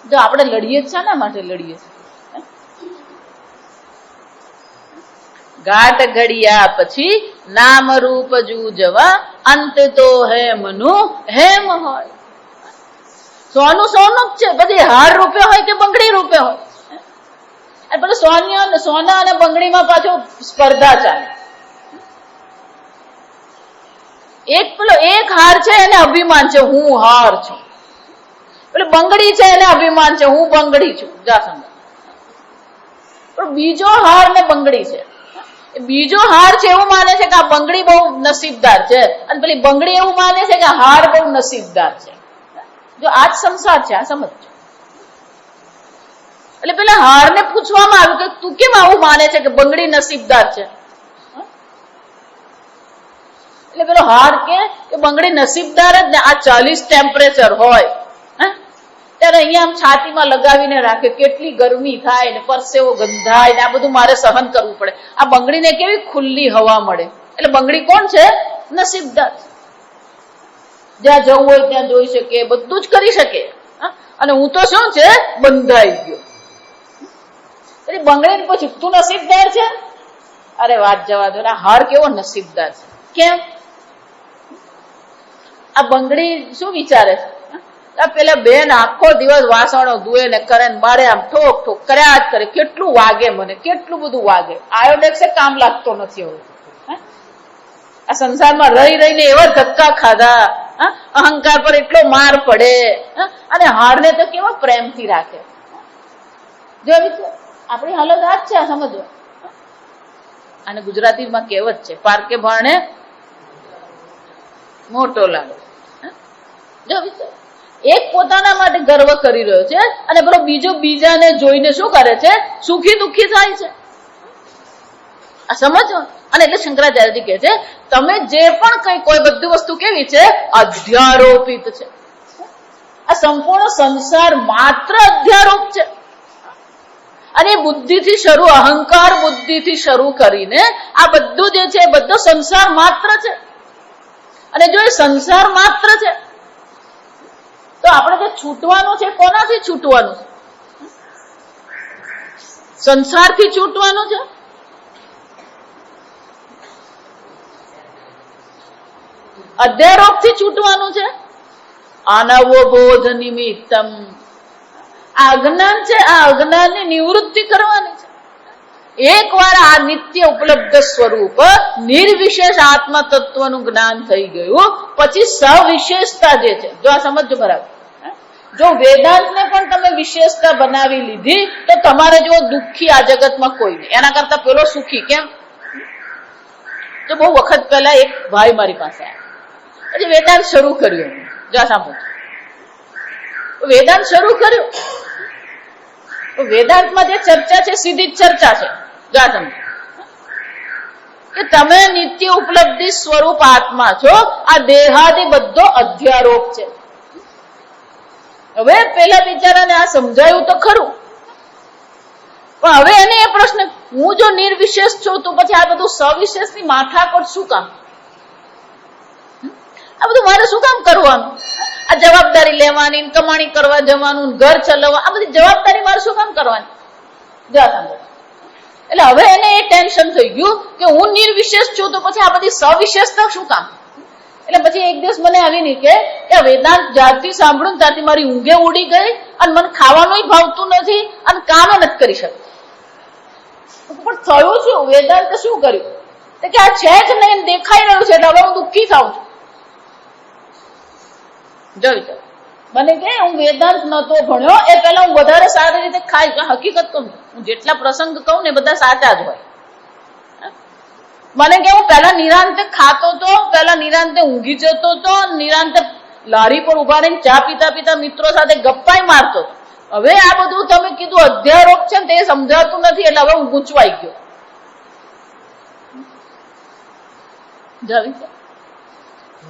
જો આપણે લડીએ જ શાના માટે લડીએ છીએ? ઘાટ ઘડિયા પછી નામ રૂપ જૂજવા, અંત તો હેમનું હેમ હોય. સોનું સોનું જ છે, પછી હાર રૂપે હોય કે બંગડી રૂપે હોય. પેલું સોના અને બંગડીમાં પાછું સ્પર્ધા ચાલે. એક હાર છે એને અભિમાન છે હું હાર છું, પેલી બંગડી છે એને અભિમાન છે હું બંગડી છું. જા સમજ. પણ બીજો હાર ને બંગડી છે, બીજો હાર છે એવું માને છે કે આ બંગડી બહુ નસીબદાર છે, અને પેલી બંગડી એવું માને છે કે હાર બહુ નસીબદાર છે. જો આ જ સંસાર છે, આ સમજ. એટલે પેલા હાર ને પૂછવામાં આવ્યું કે તું કેમ આવું માને છે કે બંગડી નસીબદાર છે? એટલે પેલો હાર કે બંગડી નસીબદાર જ ને. આ 40 ટેમ્પરેચર હોય ત્યારે અહીંયા આમ છાતીમાં લગાવીને રાખે, કેટલી ગરમી થાય ને પરસેવો ગંધાય ને આ બધું મારે સહન કરવું પડે. આ બંગડીને કેવી ખુલ્લી હવા મળે. એટલે બંગડી કોણ છે? નસીબદાર. જ્યાં જવું હોય ત્યાં જોઈ શકે, બધું જ કરી શકે. અને હું તો શું છે? બંધાઈ ગયો. એટલે બંગડીને પૂછ્યું તું નસીબદાર છે? અરે વાત જવા દો. હાર કેવો નસીબદાર છે. કેમ? આ બંગડી શું વિચારે છે? પેલા બેન આખો દિવસ વાસણો ધુએ ને કરે ને બારે આમ ઠોક ઠોક કર્યા જ કરે. કેટલું વાગે મને, કેટલું બધું વાગે. આયોડેક્સ કામ લાગતો નથી હવે. આ સંસારમાં રહી રહીને એવા ધક્કા ખાધા, અહંકાર પર એટલો માર પડે, અને હારને તો કેવા પ્રેમથી રાખે. જો આપણી હાલત આ જ છે, આ સમજો. અને ગુજરાતીમાં કહેવત છે, પારકે ભાણે મોટો લાડો. જો એક પોતાના માટે ગર્વ કરી રહ્યો છે અને પેલો બીજો બીજાને જોઈને શું કરે છે? સુખી દુઃખી થાય છે. આ સમજો. અને એટલે શંકરાચાર્યજી કહે છે તમે જે પણ કઈ કોઈ બધી વસ્તુ કેવી છે? અધ્યારોપિત છે. આ સંપૂર્ણ સંસાર માત્ર અધ્યારોપ છે. અને બુદ્ધિથી શરૂ, અહંકાર બુદ્ધિથી શરૂ કરીને આ બધું જે છે એ બધો સંસાર માત્ર છે. અને જો એ સંસાર માત્ર છે તો આપણે જે છૂટવાનું છે, કોનાથી છૂટવાનું છે? સંસારથી છૂટવાનું છે. અધ્યારોપથી છૂટવાનું છે. અનવબોધ નિમિત્તમ. આ અજ્ઞાન છે, આ અજ્ઞાનની નિવૃત્તિ કરવાની છે. એકવાર આ નિત્ય ઉપલબ્ધ સ્વરૂપ નિર્વિશેષ આત્મા તત્વનું જ્ઞાન થઈ ગયું પછી સવિશેષતા જે છે, જો આ સમજો બરાબર. જો વેદાંતને પણ તમે વિશેષતા બનાવી લીધી તો તમારે જો દુઃખી આ જગતમાં કોઈ નહીં, એના કરતા પેલો સુખી. કેમ? તો બહુ વખત પહેલા એક ભાઈ મારી પાસે આવ્યા, પછી વેદાંત શરૂ કર્યું. જો આ સાંભળો, વેદાંત શરૂ કર્યું. વેદાંતમાં જે ચર્ચા છે સીધી જ ચર્ચા છે. જો સમજો કે તમે નિત્ય ઉપલબ્ધિ સ્વરૂપ આત્મા છો, આ દેહાદી બધો અધ્યારોપ છે. હવે પેલા બિચારાને આ સમજાયું તો ખરું, પણ હવે એને એ પ્રશ્ન, હું જો નિર્વિશેષ છું તો પછી આ બધું સવિશેષની માથાકૂટ શું કામ? આ બધું મારે શું કામ કરવાનું? આ જવાબદારી લેવાની, કમાણી કરવા જવાનું, ઘર ચલાવવા, આ બધી જવાબદારી મારે શું કામ કરવાની? એટલે હવે એને એ ટેન્શન થઈ ગયું કે હું નિર્વિશેષ છું તો પછી આ બધી સવિશેષતા શું કામ? એટલે પછી એક દિવસ મને આવી નહીં કે વેદાંત જ્યારથી સાંભળું ત્યારથી મારી ઊંઘે ઉડી ગઈ અને મને ખાવાનું ભાવતું નથી અને કામ નથી કરી શકતું. પણ થયું શું? વેદાંતે શું કર્યું કે આ છે જ નહીં, દેખાઈ રહ્યું છે, એટલે હવે હું દુઃખી થાઉં છું. જોઈ તો મને કે હું વેદાંત નતો ભણ્યો એ પેલા હું વધારે સારી રીતે ખાઈ. હકીકત કહું, હું જેટલા પ્રસંગ કહું ને બધા સાચા જ હોય. મને કે હું પેલા નિરાંતે ખાતો હતો, પેલા નિરાંતે ઊંઘી જતો હતો, નિરાંતે લારી પર ઉભા રહીને ચા પીતા પીતા મિત્રો સાથે ગપ્પાય મારતો હતો. હવે આ બધું તમે કીધું અધ્યારોપ છે ને તે સમજાતું નથી, એટલે હવે હું ગૂંચવાઈ ગયો.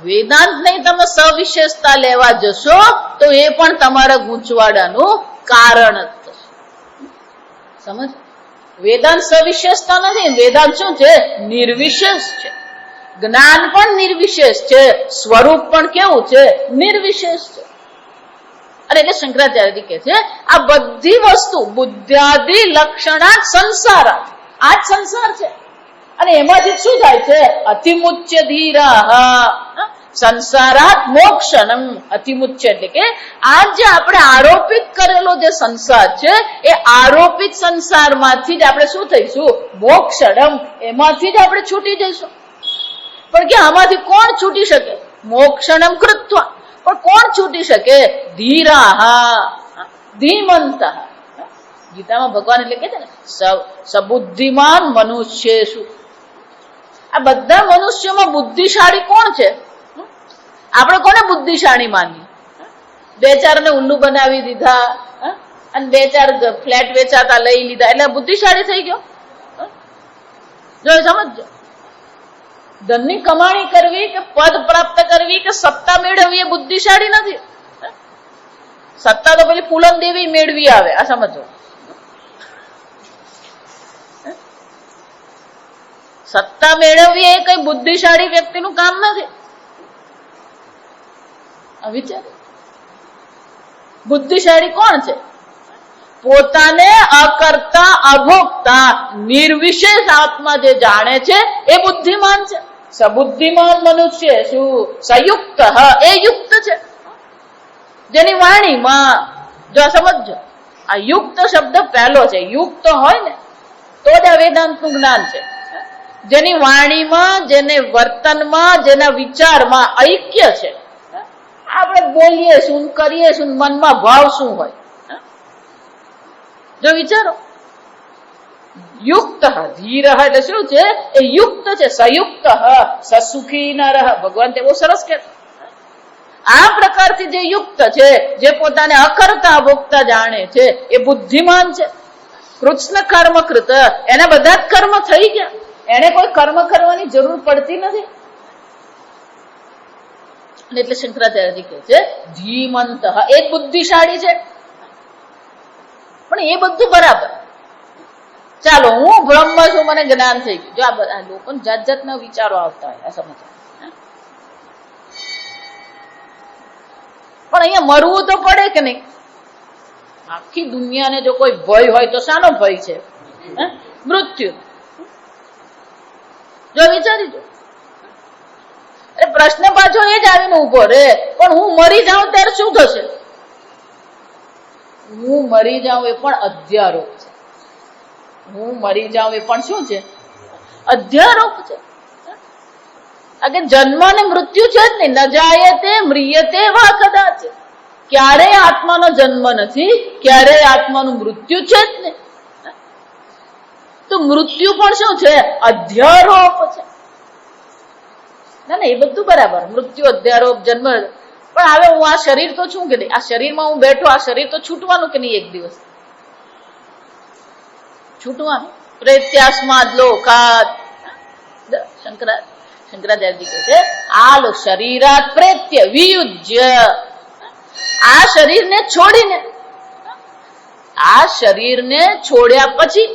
વેદાંત નહીં તમે સવિશેષતા લેવા જશો તો એ પણ તમારા ગૂંચવાડાનું કારણ જ થશે. સમજ? વેદાંત સવિશેષતા નથી, વેદાંત શું છે? નિર્વિશેષ છે. જ્ઞાન પણ નિર્વિશેષ છે, સ્વરૂપ પણ કેવું છે? નિર્વિશેષ છે. અને એટલે શંકરાચાર્યજી કહે છે આ બધી વસ્તુ બુદ્ધાદિ લક્ષણા સંસાર, આ જ સંસાર છે. અને એમાંથી શું થાય છે? અતિમુચ્ય ધીરા સંસારાત મોક્ષનમ. અતિમુચ્ય એટલે કે આ જે આપણે આરોપિત કરેલો જે સંસાર છે એ આરોપિત સંસારમાંથી જ આપણે શું થઈશું? મોક્ષણમ. એમાંથી જ આપણે છૂટી જઈશું. પણ કે આમાંથી કોણ છૂટી શકે? મોક્ષણમ કૃત્વા. પણ કોણ છૂટી શકે? ધીરાહા, ધીમંત. ગીતામાં ભગવાન એટલે કે છે ને સબુદ્ધિમાન મનુષ્યેષુ. આ બધા મનુષ્યોમાં બુદ્ધિશાળી કોણ છે? આપણે કોને બુદ્ધિશાળી માનીએ? બે ચાર ને ઉલ્લુ બનાવી દીધા અને બે ચાર ફ્લેટ વેચાતા લઈ લીધા એટલે બુદ્ધિશાળી થઈ ગયો? જો સમજો, ધનની કમાણી કરવી કે પદ પ્રાપ્ત કરવી કે સત્તા મેળવવી એ બુદ્ધિશાળી નથી. સત્તા તો પેલી પુલન દેવી મેળવી આવે, આ સમજો. સત્તા મેળવવી એ કઈ બુદ્ધિશાળી વ્યક્તિનું કામ નથી. વિચાર, બુદ્ધિશાળી કોણ છે? પોતાને અકર્તા અભોક્તા નિર્વિશેષ આત્મા જે જાણે છે એ બુદ્ધિમાન છે. સબુદ્ધિમાન મનુષ્ય શું? સંયુક્ત, એ યુક્ત છે. જેની વાણીમાં, જો સમજો, આ યુક્ત શબ્દ પહેલો છે. યુક્ત હોય ને તો જ આ વેદાંતનું જ્ઞાન છે. જેની વાણીમાં, જેને વર્તનમાં, જેના વિચારમાં ઐક્ય છે. આપણે બોલીએ શું, કરીએ શું, મનમાં ભાવ શું હોય? જો વિચારો, યુક્ત ધીર એટલે શું છે? એ યુક્ત છે, સંયુક્ત સસુખી નર. ભગવાન તે બહુ સરસ કે આ પ્રકારથી જે યુક્ત છે, જે પોતાને અકર્તા ભોગતા જાણે છે, એ બુદ્ધિમાન છે. કૃષ્ણ કર્મ કૃત, એના બધા જ કર્મ થઈ ગયા, એને કોઈ કર્મ કરવાની જરૂર પડતી નથી. એટલે શંકરાચાર્યજી કહે છે ધીમંત, એક બુદ્ધિશાળી છે. પણ એ બધું બરાબર, ચાલો હું બ્રહ્મ છું, મને જ્ઞાન થઈ ગયું. જો આ બધા લોકોને જાત જાતના વિચારો આવતા હોય આ સમજ. પણ અહીંયા મરવું તો પડે કે નહીં? આખી દુનિયાને જો કોઈ ભય હોય તો શાનો ભય છે? મૃત્યુ. જો વિચારી જો, પ્રશ્ન પાછો એ જ આવીને ઉભો રે, પણ હું મરી જાઉં ત્યારે શું થશે? હું મરી જાઉં એ પણ અધ્યારોપ છે. હું મરી જાઉં એ પણ શું છે? અધ્યારોપ છે. કારણ કે જન્મ અને મૃત્યુ છે જ નહીં. ન જાયતે મ્રિયતે વા કદાચ. ક્યારેય આત્માનો જન્મ નથી, ક્યારેય આત્માનું મૃત્યુ છે જ નહીં. તો મૃત્યુ પણ શું છે? અધ્યારોપ છે. ના એ બધું બરાબર, મૃત્યુ અધ્યારોપ જન્મ. પણ હવે હું આ શરીર તો છું કે નહીં? આ શરીરમાં હું બેઠો, આ શરીર તો છૂટવાનું કે નહીં? એક દિવસ છૂટવાનું. પ્રેત્યાસ્માદ લોકાત. શંકરાચાર્યજી કહે છે આ લો શરીરાત પ્રેત્ય વિયુજ્ય. આ શરીરને છોડીને, આ શરીરને છોડ્યા પછી,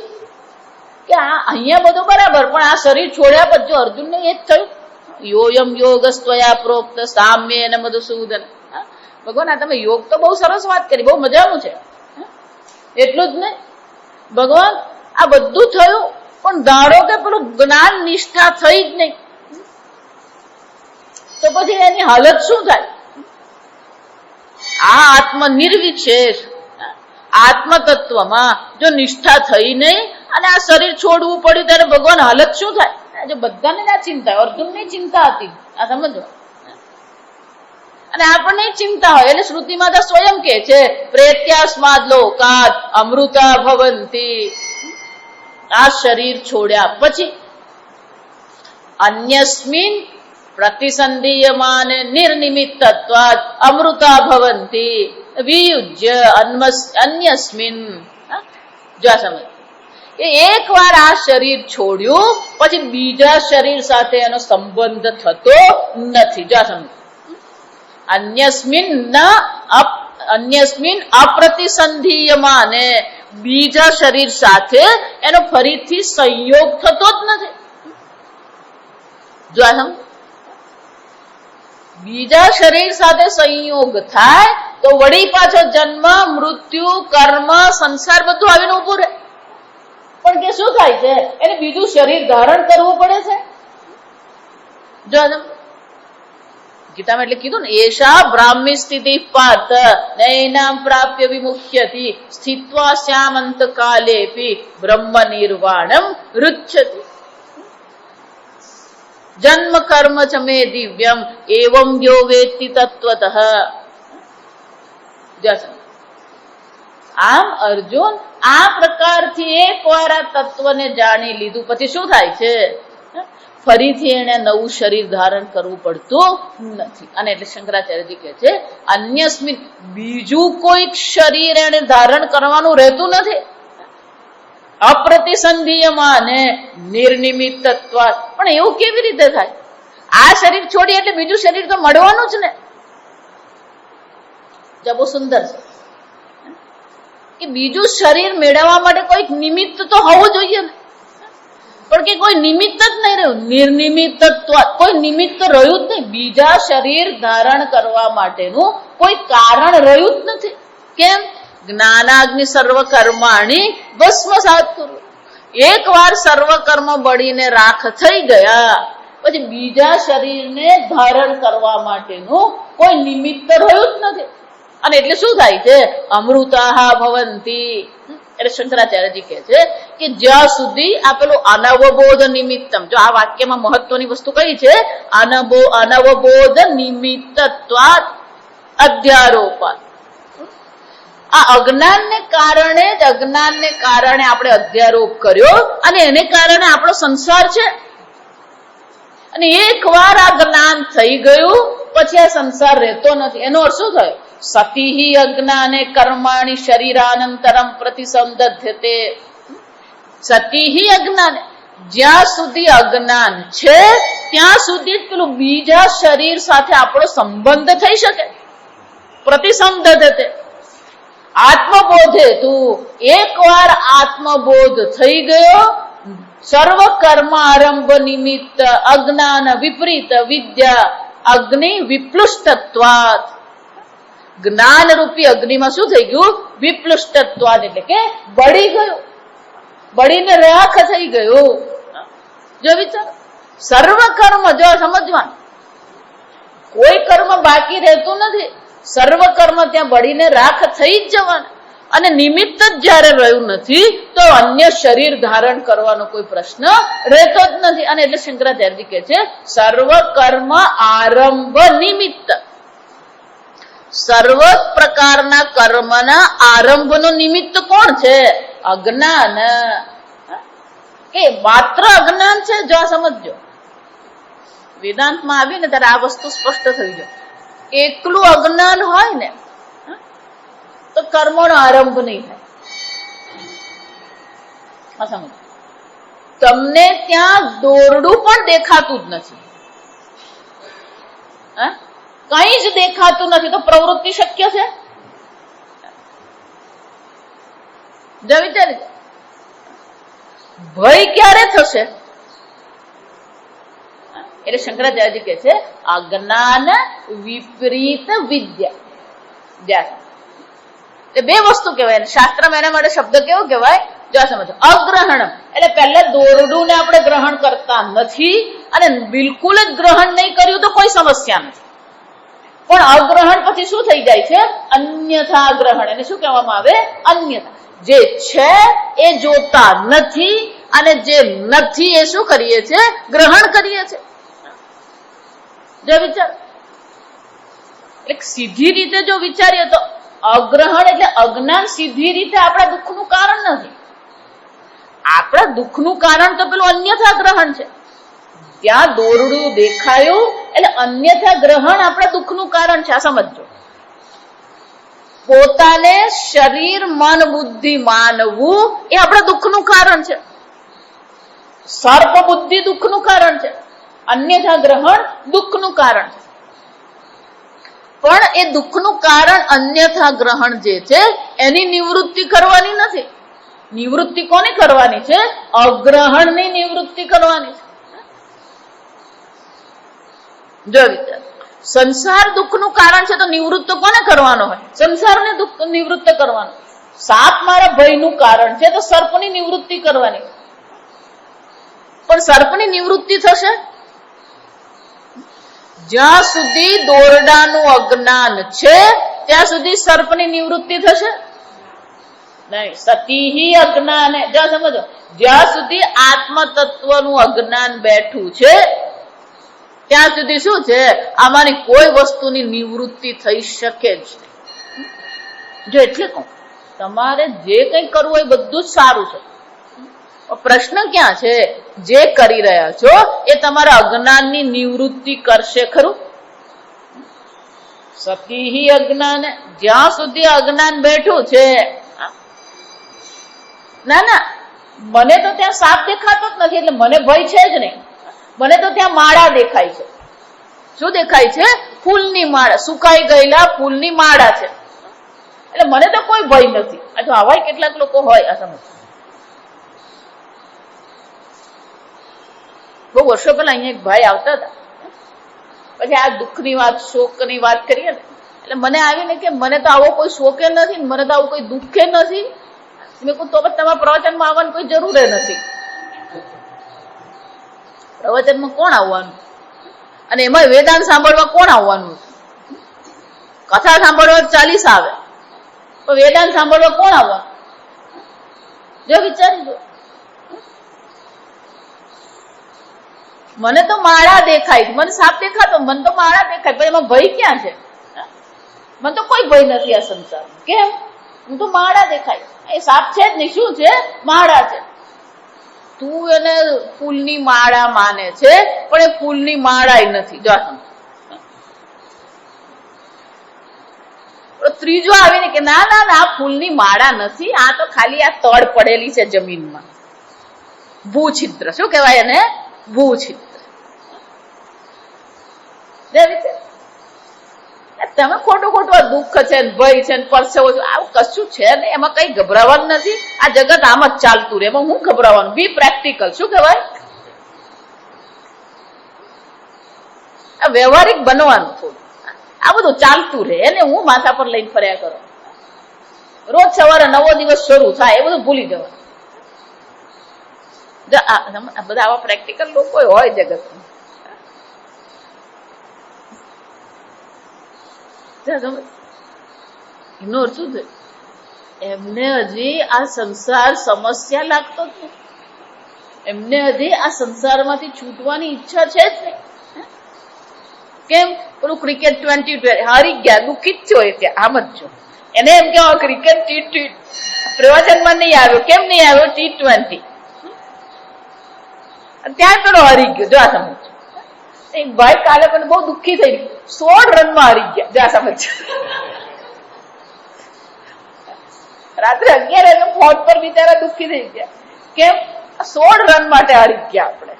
કે આ અહીંયા બધું બરાબર, પણ આ શરીર છોડ્યા પછી જો અર્જુનને એ જ થયું, યોયમ યોગસ્ત્વયા પ્રોક્ત સામ્ય અને મધુસૂદન. ભગવાન આ તમે યોગ તો બહુ સરસ વાત કરી, બહુ મજાનું છે. એટલું જ નહીં, ભગવાન આ બધું થયું, પણ ધારો કે પેલું જ્ઞાન નિષ્ઠા થઈ જ નહીં, તો પછી એની હાલત શું થાય? આ આત્મ નિર્વિશેષ આત્મ તત્વમાં જો નિષ્ઠા થઈ નહીં અને આ શરીર છોડવું પડ્યું, ત્યારે ભગવાન હાલત શું થાય? જો બધાને ના ચિંતા, અર્જુનની ચિંતા હતી, આ સમજો. અને આપણને ચિંતા હોય એટલે શ્રુતિમાં તો સ્વયં કે છે પ્રેત્યાસ્માદ લોકાત અમૃતા ભવંતી. આ શરીર છોડ્યા પછી અન્યસ્મિન પ્રતિસંધીયમાન નિર્નિમિત્તત્વાદ અમૃતા ભવંતી વિયુજ્ય અન્યસ્મિન. જો સમજ, એક વાર આ શરીર છોડ્યું પછી બીજા શરીર સાથે એનો સંબંધ થતો નથી. જો સમજ, અન્યસ્મિન અપ્રતિસંધીયમાને, બીજા શરીર સાથે એનો ફરીથી સંયોગ થતો જ નથી. જો સમજ, બીજા શરીર સાથે સંયોગ થાય તો વળી પાછો જન્મ મૃત્યુ કર્મ સંસાર બધું આવીને ઉભું રહે. પણ કે શું થાય છે? એને બીજું શરીર ધારણ કરવું પડે છે. જો ગીતામાં એટલે કીધું ને, એશા બ્રાહ્મી સ્થિતિ પાર્થ નૈનામ પ્રાપ્ય વિમુખ્યતિ સ્થિત્વા શ્યામંત કાલેપી બ્રહ્મ નિર્વાણમ રુચ્છતિ. જન્મ કર્મ ચ મે દિવ્યમ એવં યો વેત્તિ તત્વતઃ. આમ અર્જુન આ પ્રકારથી એકવાર આ તત્વને જાણી લીધું પછી શું થાય છે? ફરીથી એને નવું શરીર ધારણ કરવું પડતું નથી. અને એટલે શંકરાચાર્યજી કહે છે અન્યસ્મિન, બીજું કોઈક શરીર એને ધારણ કરવાનું રહેતું નથી. અપ્રતિસંધીયમાન નિર્નિમિત્તત્વ. પણ એવું કેવી રીતે થાય? આ શરીર છોડી એટલે બીજું શરીર તો મળવાનું જ ને. બહુ સુંદર છે કે બીજું શરીર મેળવવા માટે કોઈક નિમિત્ત તો હોવું જોઈએ ને. પણ કે કોઈ નિમિત્ત જ નહીં રહ્યું, નિર્નિમિત્તત્વ. કોઈ નિમિત્ત રહ્યું જ નહીં. બીજા શરીર ધારણ કરવા માટેનું કોઈ કારણ રહ્યું જ નથી. કેમ? જ્ઞાનાગ્નિ સર્વ કર્માણી ભસ્મસાત કરવું. એક વાર સર્વ કર્મ બળીને રાખ થઈ ગયા પછી બીજા શરીરને ધારણ કરવા માટેનું કોઈ નિમિત્ત રહ્યું જ નથી. અને એટલે શું થાય છે? અમૃતાહા ભવંતી. એટલે શંકરાચાર્યજી કહે છે કે જ્યાં સુધી આ પેલું અનવબોધ નિમિત્તમ, જો આ વાક્યમાં મહત્વની વસ્તુ કઈ છે? અનવબોધ નિમિત્તત્વાત અધ્યારોપાત. આ અજ્ઞાનને કારણે આપણે અધ્યારોપ કર્યો અને એને કારણે આપણો સંસાર છે. અને એકવાર આ જ્ઞાન થઈ ગયું પછી આ સંસાર રહેતો નથી. એનો અર્થ શું થયો? સતી અજ્ઞાને કર્માણી શરીરાનંતરમ પ્રતિસંદધ્યતે. સતી અજ્ઞાને, જ્યાં સુધી અજ્ઞાન છે ત્યાં સુધી પેલું બીજા શરીર સાથે આપણો સંબંધ થઈ શકે. પ્રતિસંદધ્યતે. આત્મબોધે તું એકવાર આત્મબોધ થઈ ગયો, સર્વ કર્મ આરંભ નિમિત્ત અજ્ઞાન વિપરીત વિદ્યા અગ્નિ વિપ્લુષ્ટત્વાત. જ્ઞાન રૂપી અગ્નિમાં શું થઈ ગયું? વિપ્લુષ્ટત્વાત એટલે કે બળી ગયું, બળીને રાખ થઈ ગયું. જો વિચાર, સર્વ કર્મ, જો સમજવાનું, કોઈ કર્મ બાકી રહેતું નથી. સર્વ કર્મ ત્યાં બળીને રાખ થઈ જ જવાના. અને નિમિત્ત જ જયારે રહ્યું નથી તો અન્ય શરીર ધારણ કરવાનો કોઈ પ્રશ્ન રહેતો જ નથી. અને એટલે શંકરાચાર્યજી કહે છે સર્વ કર્મ આરંભ નિમિત્ત. સર્વ પ્રકારના કર્મના આરંભનું નિમિત્ત કોણ છે? અજ્ઞાન. કે માત્ર અજ્ઞાન છે. જો આ સમજજો, વેદાંતમાં આવી ને ત્યારે આ વસ્તુ સ્પષ્ટ થઈ જાય. એકલું અજ્ઞાન હોય ને તો કર્મોનો આરંભ નહીં થાય. સમજ, તમને ત્યાં દોરડું પણ દેખાતું જ નથી, કઈ જ દેખાતું નથી, તો પ્રવૃત્તિ શક્ય છે? વિચારી, ભય ક્યારે થશે? એટલે શંકરાચાર્યજી કહે છે અજ્ઞાન વિપરીત વિદ્યા. બે વસ્તુ કહેવાય. શાસ્ત્રમાં એના માટે શબ્દ કેવો કહેવાય? જો સમજો, અગ્રહણમ એટલે પહેલા દોરડું ને આપણે ગ્રહણ કરતા નથી અને બિલકુલ જ ગ્રહણ નહીં કર્યું તો કોઈ સમસ્યા નથી. પણ અગ્રહણ પછી શું થઈ જાય છે? અન્યથા ગ્રહણ. એને શું કહેવામાં આવે? અન્યથા. જે છે એ જોતા નથી અને જે નથી એ શું કરીએ છીએ? ગ્રહણ કરીએ છીએ. જો વિચાર, એક સીધી રીતે જો વિચારીએ તો અગ્રહણ એટલે અજ્ઞાન સીધી રીતે આપણા દુઃખનું કારણ નથી. આપણા દુઃખનું કારણ તો પેલું અન્યથા ગ્રહણ છે. ત્યાં દોરડું દેખાયું એટલે અન્યથા ગ્રહણ આપણા દુઃખનું કારણ છે. આ સમજો, પોતાને શરીર મન બુદ્ધિ માનવું એ આપણા દુઃખનું કારણ છે. સર્પ બુદ્ધિ દુઃખનું કારણ છે, અન્યથા ગ્રહણ દુઃખનું કારણ છે. પણ એ દુઃખનું કારણ અન્યથા ગ્રહણ જે છે એની નિવૃત્તિ કરવાની નથી. નિવૃત્તિ કોને કરવાની છે? અગ્રહણની નિવૃત્તિ કરવાની છે. જો વિચાર, સંસાર દુઃખનું કારણ છે તો નિવૃત્ત કોને કરવાનો હોય? સંસારને દુઃખ નિવૃત્ત કરવાનો. સાપ મારા ભયનું કારણ છે તો સર્પની નિવૃત્તિ કરવાની. પણ સર્પની નિવૃત્તિ થશે જ્યાં સુધી દોરડાનું અજ્ઞાન છે ત્યાં સુધી સર્પની નિવૃત્તિ થશે નહીં. સતી અજ્ઞાન, જ્યાં સમજો, જ્યાં સુધી આત્મ તત્વનું અજ્ઞાન બેઠું છે ત્યાં સુધી શું છે? આમાંની કોઈ વસ્તુની નિવૃત્તિ થઈ શકે જ નહીં. જો એટલે કહું, તમારે જે કંઈ કરવું હોય બધું જ સારું છે. પ્રશ્ન ક્યાં છે? જે કરી રહ્યા છો એ તમારા અજ્ઞાનની નિવૃત્તિ કરશે ખરું? સતી અજ્ઞાન, જ્યાં સુધી અજ્ઞાન બેઠું છે. ના ના, મને તો ત્યાં સાપ દેખાતો જ નથી એટલે મને ભય છે જ નહીં. મને તો ત્યાં માળા દેખાય છે. શું દેખાય છે? ફૂલની માળા, સુકાઈ ગયેલા ફૂલની માળા છે એટલે મને તો કોઈ ભય નથી. આ તો આવા કેટલાક લોકો હોય. આ સમજ, બહુ વર્ષો પહેલા અહીંયા એક ભાઈ આવતા હતા, પછી આ દુઃખની વાત, શોકની વાત કરીએ ને એટલે મને આવીને કે મને તો આવો કોઈ શોકે નથી, મને તો આવું કોઈ દુઃખે નથી. મેં કહું તો તમારા પ્રવચનમાં આવવાની કોઈ જરૂર નથી. પ્રવચનમાં કોણ આવવાનું? અને એમાં વેદાંત સાંભળવા કોણ આવવાનું? કથા સાંભળવા 40 આવે, તો વેદાંત સાંભળવા કોણ આવવાનું? જો વિચારી દો. મને તો માળા દેખાય, મને સાપ દેખાતો, મને તો માળા દેખાય, પણ એમાં ભય ક્યાં છે? મને તો કોઈ ભય નથી આ સંસારમાં. કેમ? હું તો માળા દેખાય, એ સાપ છે જ નહીં, શું છે? માળા છે. તું એને ફૂલની માળા માને છે, પણ એ ફૂલની માળા નથી. જો ત્રીજો આવીને કે ના ના ના, આ ફૂલની માળા નથી, આ તો ખાલી આ તડ પડેલી છે જમીનમાં. ભૂછિદ્ર, શું કહેવાય એને? ભૂછિદ્ર. તમે ખોટું ખોટું દુઃખ છે, ભય છે, પરસેવો છે, આવું કશું છે ને, એમાં કઈ ગભરાવાનું નથી. આ જગત આમ જ ચાલતું રહે, એમાં હું ગભરાવાનું? બી પ્રેક્ટિકલ, શું કહેવાય? આ વ્યવહારિક બનવાનું થોડું. આ બધું ચાલતું રહે, એને હું માથા પર લઈને ફર્યા કરો. રોજ સવારે નવો દિવસ શરૂ થાય, એ બધું ભૂલી જવાનું. બધા આવા પ્રેક્ટિકલ લોકો હોય જગતમાં. એનો અર્થ શું થયું? એમને હજી આ સંસાર સમસ્યા લાગતો જ નહીં. એમને હજી આ સંસારમાંથી છૂટવાની ઈચ્છા છે જ નહીં. કેમ? પેલું ક્રિકેટ 2020 હારી ગયા, દુઃખિત થયો એ ત્યાં. આમ જ છો એને એમ કેવા ક્રિકેટ T20 પ્રવચનમાં નહીં આવ્યો. કેમ નહીં આવ્યો? T20 ત્યાં પેલો હારી ગયો. જો આ સમજ. એક ભાઈ કાલે મને બહુ દુઃખી થઈ ગયું, 16 રનમાં હારી ગયા. જો આ સમજ. રાત્રે 11 ફોન પર બિચારા દુઃખી થઈ ગયા. કેમ? 16 રન માટે હારી ગયા આપણે.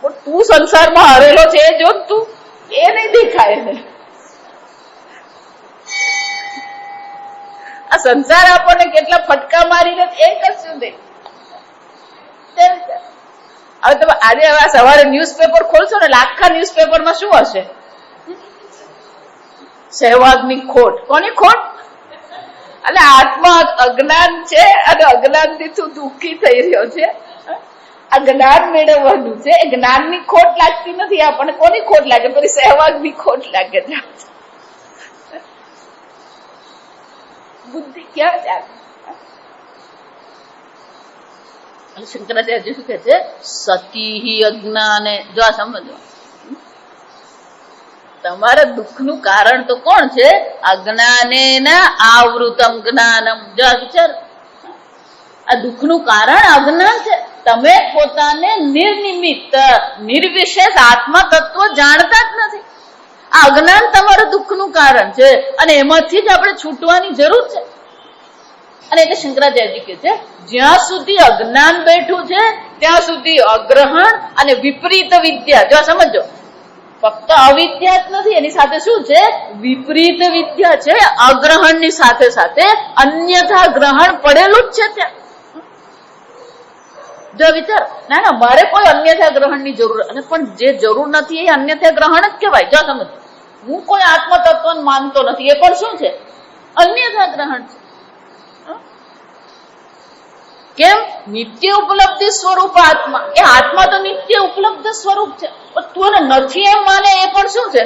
પણ તું સંસારમાં હારેલો છે જો તું, એ નહીં દેખાય ને. આ સંસાર આપણને કેટલા ફટકા મારીને એ કશું નહીં. હવે તમે આજે હવે સવારે ન્યૂઝપેપર ખોલશો ને, આખા ન્યૂઝપેપરમાં શું હશે? સહેવાગની ખોટ. કોની ખોટ? એટલે આત્મા અજ્ઞાન છે અને અજ્ઞાનથી તું દુઃખી થઈ રહ્યો છે. આ જ્ઞાન મેળવવાનું છે, એ જ્ઞાનની ખોટ લાગતી નથી આપણને. કોની ખોટ લાગે? પેલી સહેવાગની ખોટ લાગે છે. બુદ્ધિ ક્યાં ચાલે? શંકરાચાર્ય શું કે છે? સતી અજ્ઞાને. જો આ સમજો, તમારા દુઃખનું કારણ તો કોણ છે? અજ્ઞાનેના આવૃતમ જ્ઞાનમ. જો આ વિચાર, આ દુઃખનું કારણ અજ્ઞાન છે. તમે પોતાને નિર્નિમિત્ત નિર્વિશેષ આત્મા તત્વ જાણતા જ નથી. આ અજ્ઞાન તમારું દુઃખનું કારણ છે અને એમાંથી જ આપણે છૂટવાની જરૂર છે. અને એટલે શંકરાચાર્યજી કે છે, જ્યાં સુધી અજ્ઞાન બેઠું છે ત્યાં સુધી અગ્રહણ અને વિપરીત વિદ્યા. જો સમજો, ફક્ત અવિદ્યા જ નથી, એની સાથે શું છે? વિપરીત વિદ્યા છે. અગ્રહણની સાથે સાથે અન્યથા ગ્રહણ પડેલું જ છે ત્યાં. જો વિચાર, ના ના મારે કોઈ અન્યથા ગ્રહણની જરૂર, અને પણ જે જરૂર નથી એ અન્યથા ગ્રહણ જ કહેવાય. જો સમજો, હું કોઈ આત્મ તત્વને માનતો નથી, એ પણ શું છે? અન્યથા ગ્રહણ છે. કેમ? નિત્ય ઉપલબ્ધિ સ્વરૂપ આત્મા. એ આત્મા તો નિત્ય ઉપલબ્ધ સ્વરૂપ છે, પણ તું એને નથી એમ માને, એ પણ શું છે?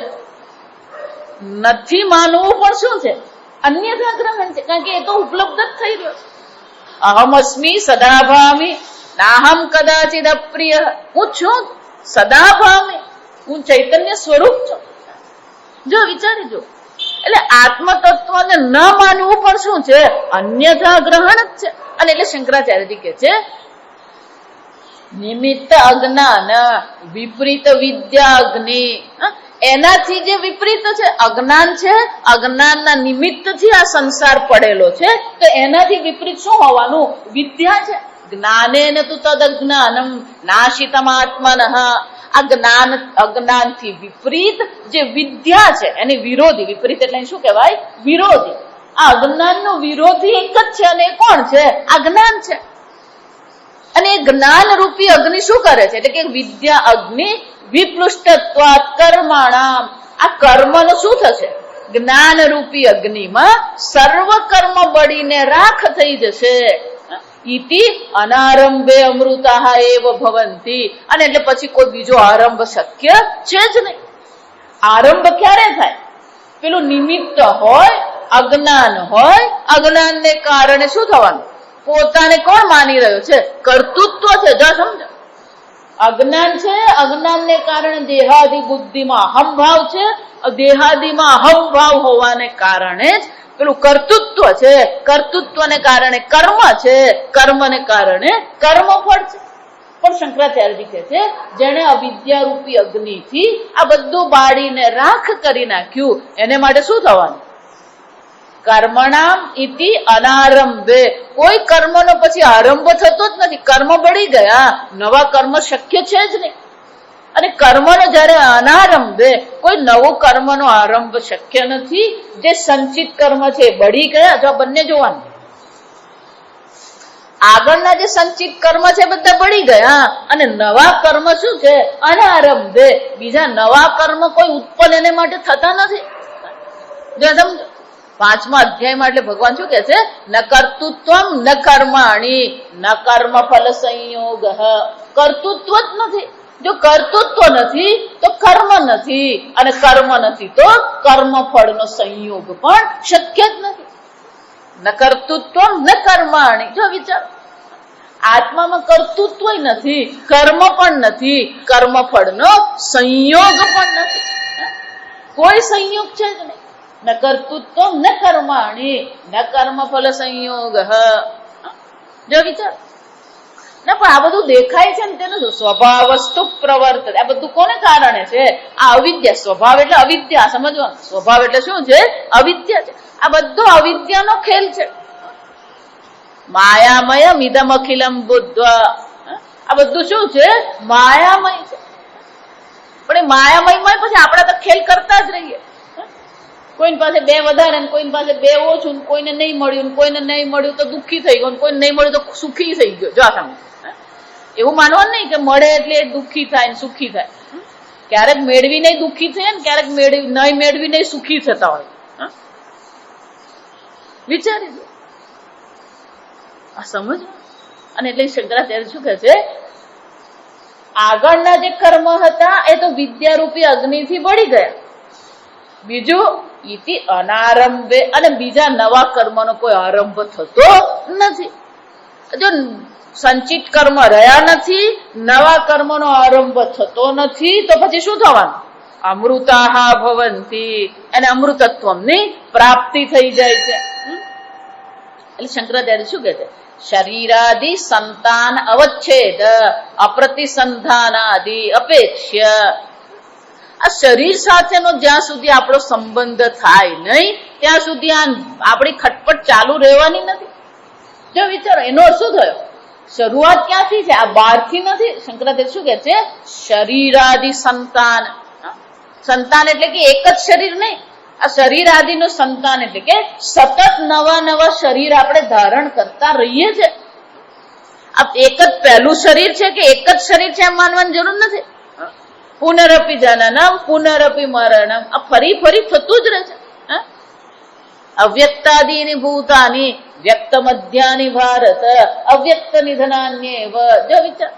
નથી માનવું પણ શું છે? અન્યથા ગ્રહણ છે. કારણ કે એ તો ઉપલબ્ધ જ થઈ રહ્યો છે. અહમ અસ્મી સદાભામી નાહમ કદાચિદ અપ્રિય. હું છું સદાભામી, હું ચૈતન્ય સ્વરૂપ છું. જો વિચારી જો, એટલે આત્મ તત્વને ન માનવું પણ શું છે? અન્યથા ગ્રહણ જ છે. અને એટલે શંકરાચાર્યજી કે છે, નિમિત્ત અજ્ઞાન વિપરીત વિદ્યાગ્નિ. એનાથી જે વિપરીત છે અજ્ઞાન છે, અજ્ઞાનના નિમિત્તથી આ સંસાર પડેલો છે, તો એનાથી વિપરીત શું હોવાનું? વિદ્યા છે. જ્ઞાનેન તુ તદ અજ્ઞાનમ નાશિતમ આત્મનઃ. આ જ્ઞાન અજ્ઞાનથી વિપરીત જે વિદ્યા છે એની વિરોધી. વિપરીત એટલે શું કહેવાય? વિરોધી. આ અજ્ઞાનનો વિરોધી એક જ છે, અને એ કોણ છે? આ જ્ઞાન છે. અને એ જ્ઞાન રૂપી અગ્નિ શું કરે છે? એટલે કે વિદ્યા અગ્નિ વિપૃષ્ટત્વાત કર્માણામ. આ કર્મનો શું થશે? જ્ઞાન રૂપી અગ્નિમાં સર્વ કર્મ બળીને રાખ થઈ જશે. ઇતિ અનારંભે અમૃતાઃ એવ ભવંતિ. અને એટલે પછી કોઈ બીજો આરંભ શક્ય છે જ નહીં. આરંભ ક્યારે થાય? પેલું નિમિત્ત હોય, અજ્ઞાન હોય, અજ્ઞાનને કારણે શું થવાનું? પોતાને કોણ માની રહ્યો છે? કર્તૃત્વ છે. જો સમજો, અજ્ઞાન છે, અજ્ઞાનને કારણે દેહાદિ બુદ્ધિમાં અહમ ભાવ છે, દેહાદીમાં અહંભાવ હોવાને કારણે જ પેલું કર્તૃત્વ છે, કર્તૃત્વને કારણે કર્મ છે, કર્મને કારણે કર્મફળ છે. પણ શંકરાચાર્યજી કહે છે જેને અવિદ્યારૂપી અગ્નિથી આ બધું બાળીને રાખ કરી નાખ્યું એને માટે શું થવાનું? કર્મણામ ઇતિ અનારંભે. કોઈ કર્મનો પછી આરંભ થતો જ નથી. કર્મ બળી ગયા, નવા કર્મ શક્ય છે જ નહીં. અને કર્મનો જયારે અનારંભે, કોઈ નવું કર્મનો આરંભ શક્ય નથી. જે સંચિત કર્મ છે બળી ગયા. જો બંને જોવાનું, આગળના જે સંચિત કર્મ છે બધા બળી ગયા અને નવા કર્મ શું છે? અનારંભે. બીજા નવા કર્મ કોઈ ઉત્પન્ન એને માટે થતા નથી. જો સમજો 5મા અધ્યાયમાં એટલે ભગવાન શું કે છે? ન કર્તૃત્વમ ન કર્માણી ન કર્મ ફલ સંયોગ. કર્તૃત્વ જ નથી. જો કર્તૃત્વ નથી તો કર્મ નથી, અને કર્મ નથી તો કર્મ ફળનો સંયોગ પણ શક્ય જ નથી. ન કર્તૃત્વમ ન કર્માણી. જો વિચાર, આત્મામાં કર્તૃત્વ નથી, કર્મ પણ નથી, કર્મ ફળનો સંયોગ પણ નથી. કોઈ સંયોગ છે જ નહીં. ન કર્તૃત્વ ન કર્માણી ન કર્મ ફલ સંયોગ. જો વિચાર ના, પણ આ બધું દેખાય છે ને તેનું સ્વભાવસ્તુ પ્રવર્ત. આ બધું કોને કારણે છે? આ અવિદ્યા. સ્વભાવ એટલે અવિદ્યા, સમજવાનું. સ્વભાવ એટલે શું છે? અવિદ્યા છે. આ બધો અવિદ્યાનો ખેલ છે. માયામય ઇદમ અખિલમ બુદ્ધ. આ બધું શું છે? માયામય છે. પણ એ માયામયમાં પછી આપણે તો ખેલ કરતા જ રહીએ. કોઈની પાસે 2 વધારે, કોઈની પાસે 2 ઓછું, કોઈને નહીં મળ્યું, કોઈને નહીં મળ્યું તો દુઃખી થઈ ગયો, કોઈને નહીં મળ્યું તો સુખી થઈ ગયો. જો સામે એવું માનવાનું નહીં કે મળે એટલે દુઃખી થાય ને સુખી થાય. ક્યારેક મેળવી નહીં દુઃખી થાય ને ક્યારેક નહીં મેળવી નહીં સુખી થતા હોય. વિચારી દો, આ સમજ. અને એટલે શંકરાચાર્ય શું કહે છે? આગળના જે કર્મ હતા એ તો વિદ્યારૂપી અગ્નિથી બળી ગયા. બીજું ઇતિ અનારંભે, અને બીજા નવા કર્મનો કોઈ આરંભ થતો નથી. જો સંચિત કર્મ રહ્યા નથી, નવા કર્મનો આરંભ થતો નથી, તો પછી શું થવાનું? અમૃતાહા ભવંતી. અને અમૃતત્વની પ્રાપ્તિ થઈ જાય છે. એટલે શંકરાચાર્ય શું કહે છે? શરીરાદિ સંતાન અવચ્છેદ અપ્રતિસંધાનાદિ અપેક્ષ્ય. આ શરીર સાથેનો જ્યાં સુધી આપણો સંબંધ થાય નહીં ત્યાં સુધી આપણી ખટપટ ચાલુ રહેવાની નથી. જો વિચારો, એનો શું થયો? શરૂઆત ક્યાંથી છે? આ બહારથી નથી. શંકરાચાર્ય શું કે છે? શરીરાદિ સંતાન. સંતાન એટલે કે એક જ શરીર નહીં. આ શરીર આદિનું સંતાન એટલે કે સતત નવા નવા શરીર આપણે ધારણ કરતા રહીએ છીએ. આ એક જ પહેલું શરીર છે કે એક જ શરીર છે એમ માનવાની જરૂર નથી. પુનરપી જનનમ પુનરપી મરણમ. આ ફરી ફરી થતું જ રહે છે. અવ્યક્તાદિની ભૂતાની વ્યક્ત મધ્યાની ભારત અવ્યક્ત નિધનાન્યેવ. જો વિચાર,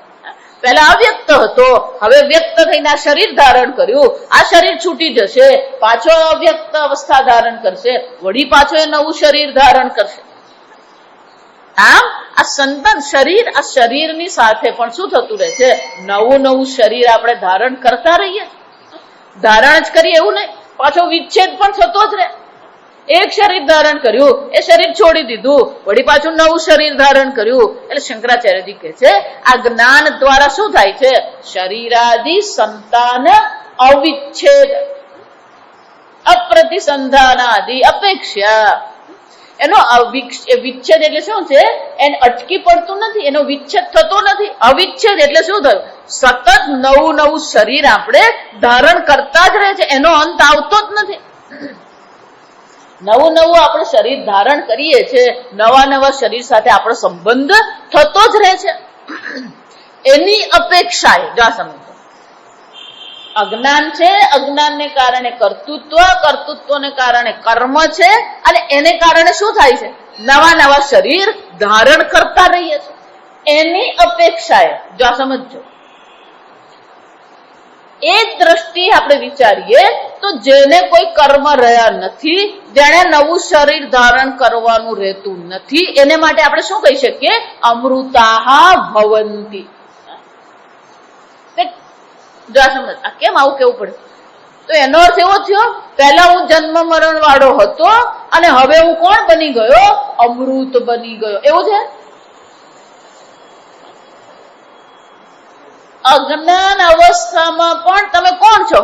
પહેલા અવ્યક્ત હતો, હવે વ્યક્ત થઈને આ શરીર ધારણ કર્યું. આ શરીર છૂટી જશે, પાછો અવ્યક્ત અવસ્થા ધારણ કરશે, વળી પાછો એ નવું શરીર ધારણ કરશે. આમ આ સંતાન શરીર, આ શરીરની સાથે પણ શું થતું રહે છે? નવું નવું શરીર આપણે ધારણ કરતા રહીએ. ધારણ જ કરીએ એવું નહીં, પાછો વિચ્છેદ પણ થતો જ રહે. એક શરીર ધારણ કર્યું, એ શરીર છોડી દીધું, વળી પાછું નવું શરીર ધારણ કર્યું. એટલે શંકરાચાર્યજી કહે છે આ જ્ઞાન દ્વારા શું થાય છે? શરીરાદિ સંતાન અવિચ્છેદ અપ્રતિસંધાનાદિ અપેક્ષા. એનો વિચ્છેદ એટલે શું છે? એને અટકી પડતું નથી, એનો વિચ્છેદ થતો નથી. અવિચ્છેદ એટલે શું થયું? સતત નવું નવું શરીર આપણે ધારણ કરતા જ રહે છે, એનો અંત આવતો જ નથી. નવું નવું આપણે શરીર ધારણ કરીએ છીએ, નવા નવા શરીર સાથે આપણો સંબંધ થતો જ રહે છે. એની અપેક્ષાએ જો સમજો, અજ્ઞાન છે, અજ્ઞાનને કારણે કર્તૃત્વ, કર્તૃત્વને કારણે કર્મ છે, અને એને કારણે શું થાય છે? નવા નવા શરીર ધારણ કરતા રહીએ છીએ. એની અપેક્ષાએ જો સમજો, એ દ્રષ્ટિ આપણે વિચારીએ તો જેને કોઈ કર્મ રહ્યા નથી, જેને નવું શરીર ધારણ કરવાનું રહેતું નથી, એને માટે આપણે શું કહી શકીએ? અમૃતાહા ભવંતી. જો સમજ, આ કેમ આવું કેવું પડે? તો એનો અર્થ એવો થયો, પહેલા હું જન્મ મરણ વાળો હતો અને હવે હું કોણ બની ગયો? અમૃત બની ગયો. એવું છે? અજ્ઞાન અવસ્થામાં પણ તમે કોણ છો?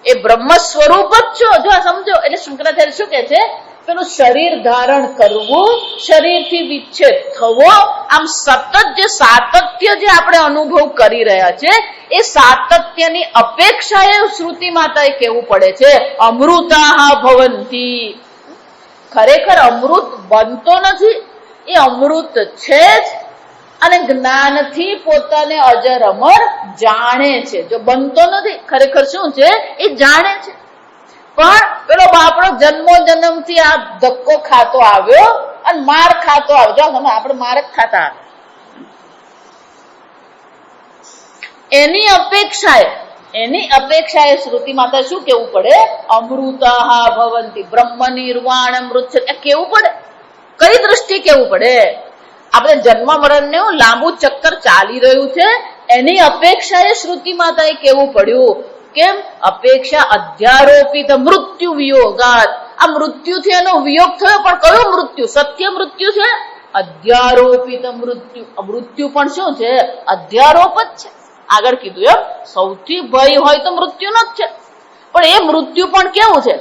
એ બ્રહ્મ સ્વરૂપ જ છો. જો આ સમજો. એટલે શંકરાચાર્ય શું કે છે? પેલું શરીર ધારણ કરવું, શરીરથી વિચ્છેદ થવો, આમ સતત જે સાતત્ય જે આપણે અનુભવ કરી રહ્યા છે, એ સાતત્યની અપેક્ષાએ શ્રુતિ માતાએ કહેવું પડે છે અમૃતાઃ ભવંતી. ખરેખર અમૃત બનતો નથી, એ અમૃત છે જ, અને જ્ઞાનથી પોતાને અજર અમર જાણે છે. જો બનતો નથી, ખરેખર શું છે? એ જાણે છે. પણ પેલો બાપડો જન્મો જન્મથી આ ધક્કો ખાતો આવ્યો અને માર ખાતો આવ્યો. જો તમે આપણે માર જ ખાતા એની અપેક્ષાએ શ્રુતિ માતા શું કેવું પડે? અમૃતાઃ ભવંતી, બ્રહ્મ નિર્વાણ અમૃત છે કેવું પડે. કઈ દ્રષ્ટિ કેવું પડે? આપણે જન્મ મરણ ને લાંબુ ચક્કર ચાલી રહ્યું છે, એની અપેક્ષાએ શ્રુતિ માતાએ કેવું પડ્યું. કેમ? અપેક્ષા અધ્યારોપિત મૃત્યુ વિયોગાત. આ મૃત્યુથી એનો વિયોગ થયો, પણ કયું મૃત્યુ? સત્ય મૃત્યુ છે? અધ્યારોપિત મૃત્યુ. મૃત્યુ પણ શું છે? અધ્યારોપ જ છે. આગળ કીધું એમ સૌથી ભય હોય તો મૃત્યુનો જ છે, પણ એ મૃત્યુ પણ કેવું છે?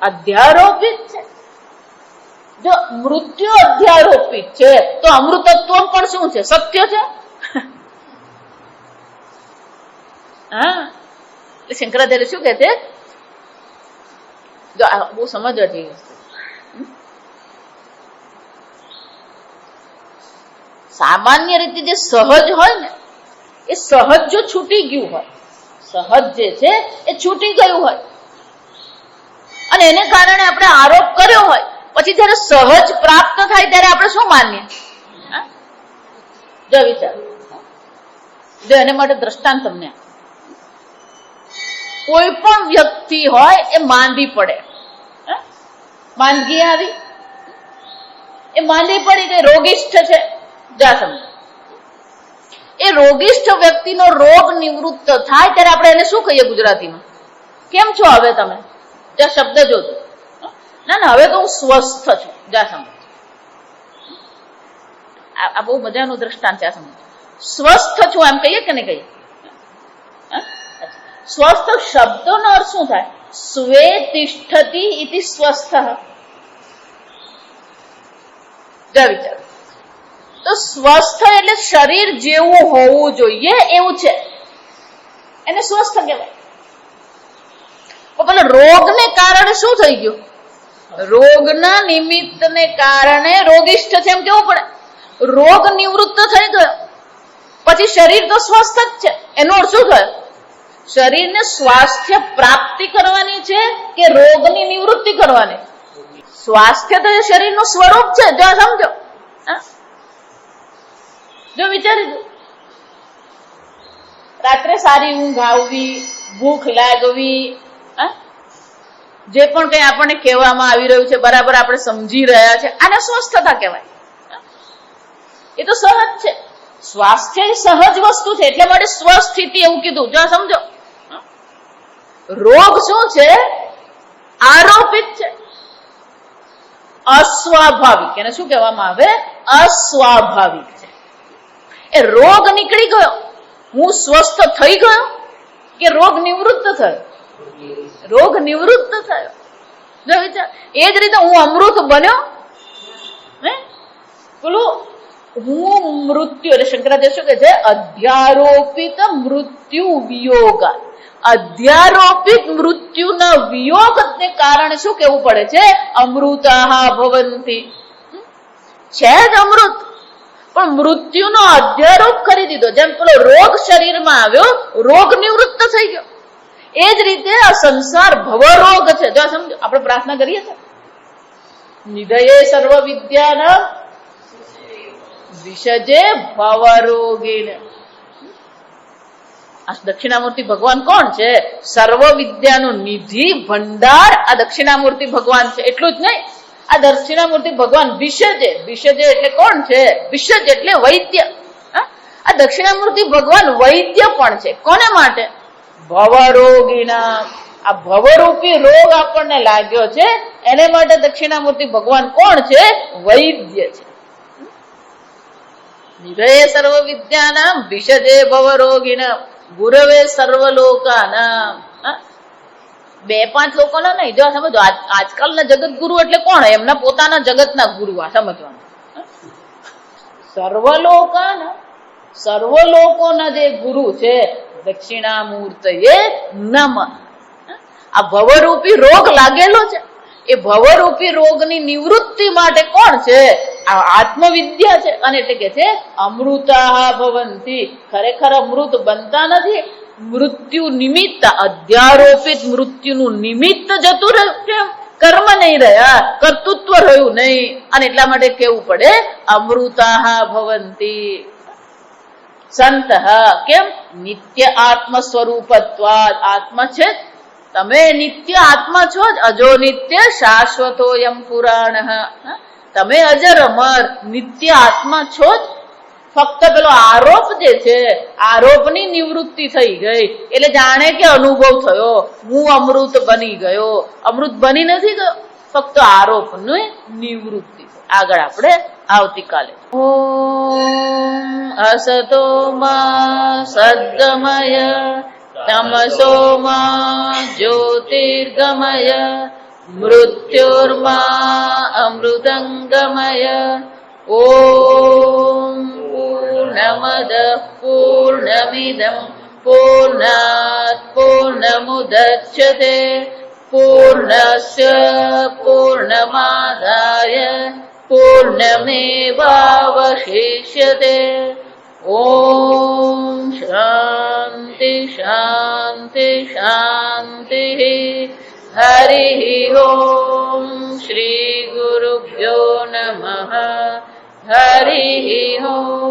અધ્યારોપિત છે. જો મૃત્યુ અધ્યારોપિત છે તો અમૃતત્વ પણ શું છે? સત્ય છે. હા, શંકરાચાર્ય શું કહે છે? જો બહુ સમજવા જેવી વસ્તુ. સામાન્ય રીતે જે સહજ હોય ને, એ સહજ જો છૂટી ગયું હોય, સહજ જે છે એ છૂટી ગયું હોય, અને એને કારણે આપણે આરોપ કર્યો હોય, પછી જયારે સહજ પ્રાપ્ત થાય ત્યારે આપણે શું માનીએ? જો વિચાર. જો એને માટે દ્રષ્ટાંત તમને, કોઈ પણ વ્યક્તિ હોય એ માંદી પડે, માંદગી આવી, એ માંદી પડી ગઈ, રોગિષ્ઠ છે. જા સમજો. એ રોગિષ્ઠ વ્યક્તિનો રોગ નિવૃત્ત થાય ત્યારે આપણે એને શું કહીએ ગુજરાતીમાં? કેમ છો હવે તમે? જે શબ્દ જોજો. ના, હવે તો હું સ્વસ્થ છું. જા સમજ. આ બહુ મજાનું દ્રષ્ટાંત છે. આ સમજ. સ્વસ્થ છું એમ કહીએ કે નહીં કહીએ? સ્વસ્થ શબ્દનો અર્થ શું થાય? સ્વે તિષ્ઠતિ ઇતિ સ્વસ્થ. જા વિચાર. તો સ્વસ્થ એટલે શરીર જેવું હોવું જોઈએ એવું છે, એને સ્વસ્થ કહેવાય. પેલા રોગને કારણે શું થઈ ગયું? રોગના નિમિત્તને કારણે રોગિષ્ઠ છે એમ કેવું પડે. રોગ નિવૃત્ત થઈ ગયો પછી શરીર તો સ્વસ્થ જ છે. એનો અર્થ શું થયો? શરીરને સ્વાસ્થ્ય પ્રાપ્તિ કરવાની છે કે રોગની નિવૃત્તિ કરવાની? સ્વાસ્થ્ય તો એ શરીરનું સ્વરૂપ છે. જો સમજો. જો વિચારી દો. રાત્રે સારી ઊંઘ આવવી, ભૂખ લાગવી, જે પણ કઈ આપણને કહેવામાં આવી રહ્યું છે બરાબર આપણે સમજી રહ્યા છે, આને સ્વસ્થતા કહેવાય. એ તો સહજ છે. સ્વાસ્થ્ય એ સહજ વસ્તુ છે, એટલે માટે સ્વસ્થિતિ એવું કીધું. જો સમજો. રોગ શું છે? આરોપિત છે, અસ્વાભાવિક. એને શું કહેવામાં આવે? અસ્વાભાવિક છે. એ રોગ નીકળી ગયો, હું સ્વસ્થ થઈ ગયો કે રોગ નિવૃત્ત થયો? રોગ નિવૃત્ત થયો. જો વિચાર. એ જ રીતે હું અમૃત બન્યો. પેલું હું મૃત્યુ, એટલે શંકરાચાર્ય શું કહે છે? અધ્યારોપિત મૃત્યુ વિયોગ. અધ્યારોપિત મૃત્યુના વિયોગને કારણે શું કેવું પડે છે? અમૃતાઃ ભવંતી. છે જ અમૃત, પણ મૃત્યુનો અધ્યારોપ કરી દીધો. જેમ પેલો રોગ શરીરમાં આવ્યો, રોગ નિવૃત્ત થઈ ગયો. એ જ રીતે આ સંસાર ભવરોગ છે. જો સમજો. આપણે પ્રાર્થના કરીએ છીએ, નિધયે સર્વ વિદ્યાના વિષજે ભવરોગેન. આ દક્ષિણામૂર્તિ ભગવાન કોણ છે? સર્વ વિદ્યાનું નિધિ ભંડાર આ દક્ષિણામૂર્તિ ભગવાન છે. એટલું જ નહીં, આ દક્ષિણામૂર્તિ ભગવાન વિષજે. વિષજે એટલે કોણ છે? વિષજ એટલે વૈદ્ય. આ દક્ષિણામૂર્તિ ભગવાન વૈદ્ય પણ છે. કોને માટે? ભવરોગિણા. આ ભવરૂપી રોગ આપણને લાગ્યો છે એને માટે દક્ષિણામૂર્તિ ભગવાન કોણ છે? વૈદ્ય છે. નિરયે સર્વ વિદ્યાનામ વિશજે ભવરોગિણામ ગુરવે સર્વલોકાનામ. 2-5 લોકોના નહીં, જો સમજો આજકાલના જગત ગુરુ એટલે કોણ? એમના પોતાના જગતના ગુરુ. આ સમજવાનું. સર્વલોકાના, સર્વલોકોના જે ગુરુ છે દક્ષિણામૂર્તયે નમઃ. આ ભવરૂપી રોગ લાગેલો છે, એ ભવરૂપી રોગની નિવૃત્તિ માટે કોણ છે? આ આત્મવિદ્યા છે. અને એટલે કે છે અમૃતા ભવંતી. ખરેખર અમૃત બનતા નથી, મૃત્યુ નિમિત્ત, અધ્યારોપિત મૃત્યુનું નિમિત્ત જતું રહ્યું. કર્મ નહીં રહ્યા, કર્તૃત્વ રહ્યું નહીં, અને એટલા માટે કેવું પડે અમૃતા ભવંતી. સંત કેમ? નિત્ય આત્મ સ્વરૂપત્વાદ. આત્મા છે, તમે નિત્ય આત્મા છો જ. અજો નિત્ય શાશ્વતોયમ પુરાણ. તમે અજર અમર નિત્ય આત્મા છો જ. ફક્ત પેલો આરોપ જે છે, આરોપની નિવૃત્તિ થઈ ગઈ એટલે જાણે કે અનુભવ થયો, હું અમૃત બની ગયો. અમૃત બની નથી ગયો, ફક્ત આરોપની નિવૃત્તિ. આગળ આપણે આવતીકાલે. ઓમ અસતો મા સદ્ગમય તમસો મા જ્યોતિર્ગમય મૃત્યુર્મા અમૃતંગમય. ઓમ પૂર્ણમદ પૂર્ણમિદં પૂર્ણાત પૂર્ણમુદચ્યતે પૂર્ણસ્ય પૂર્ણમાદાય પૂર્ણમેવાવશિષ્યતે. ઓમ શાંતિ શાંતિ શાંતિ. હરિ ઓમ. શ્રી ગુરુભ્યો નમઃ. હરિ ઓમ.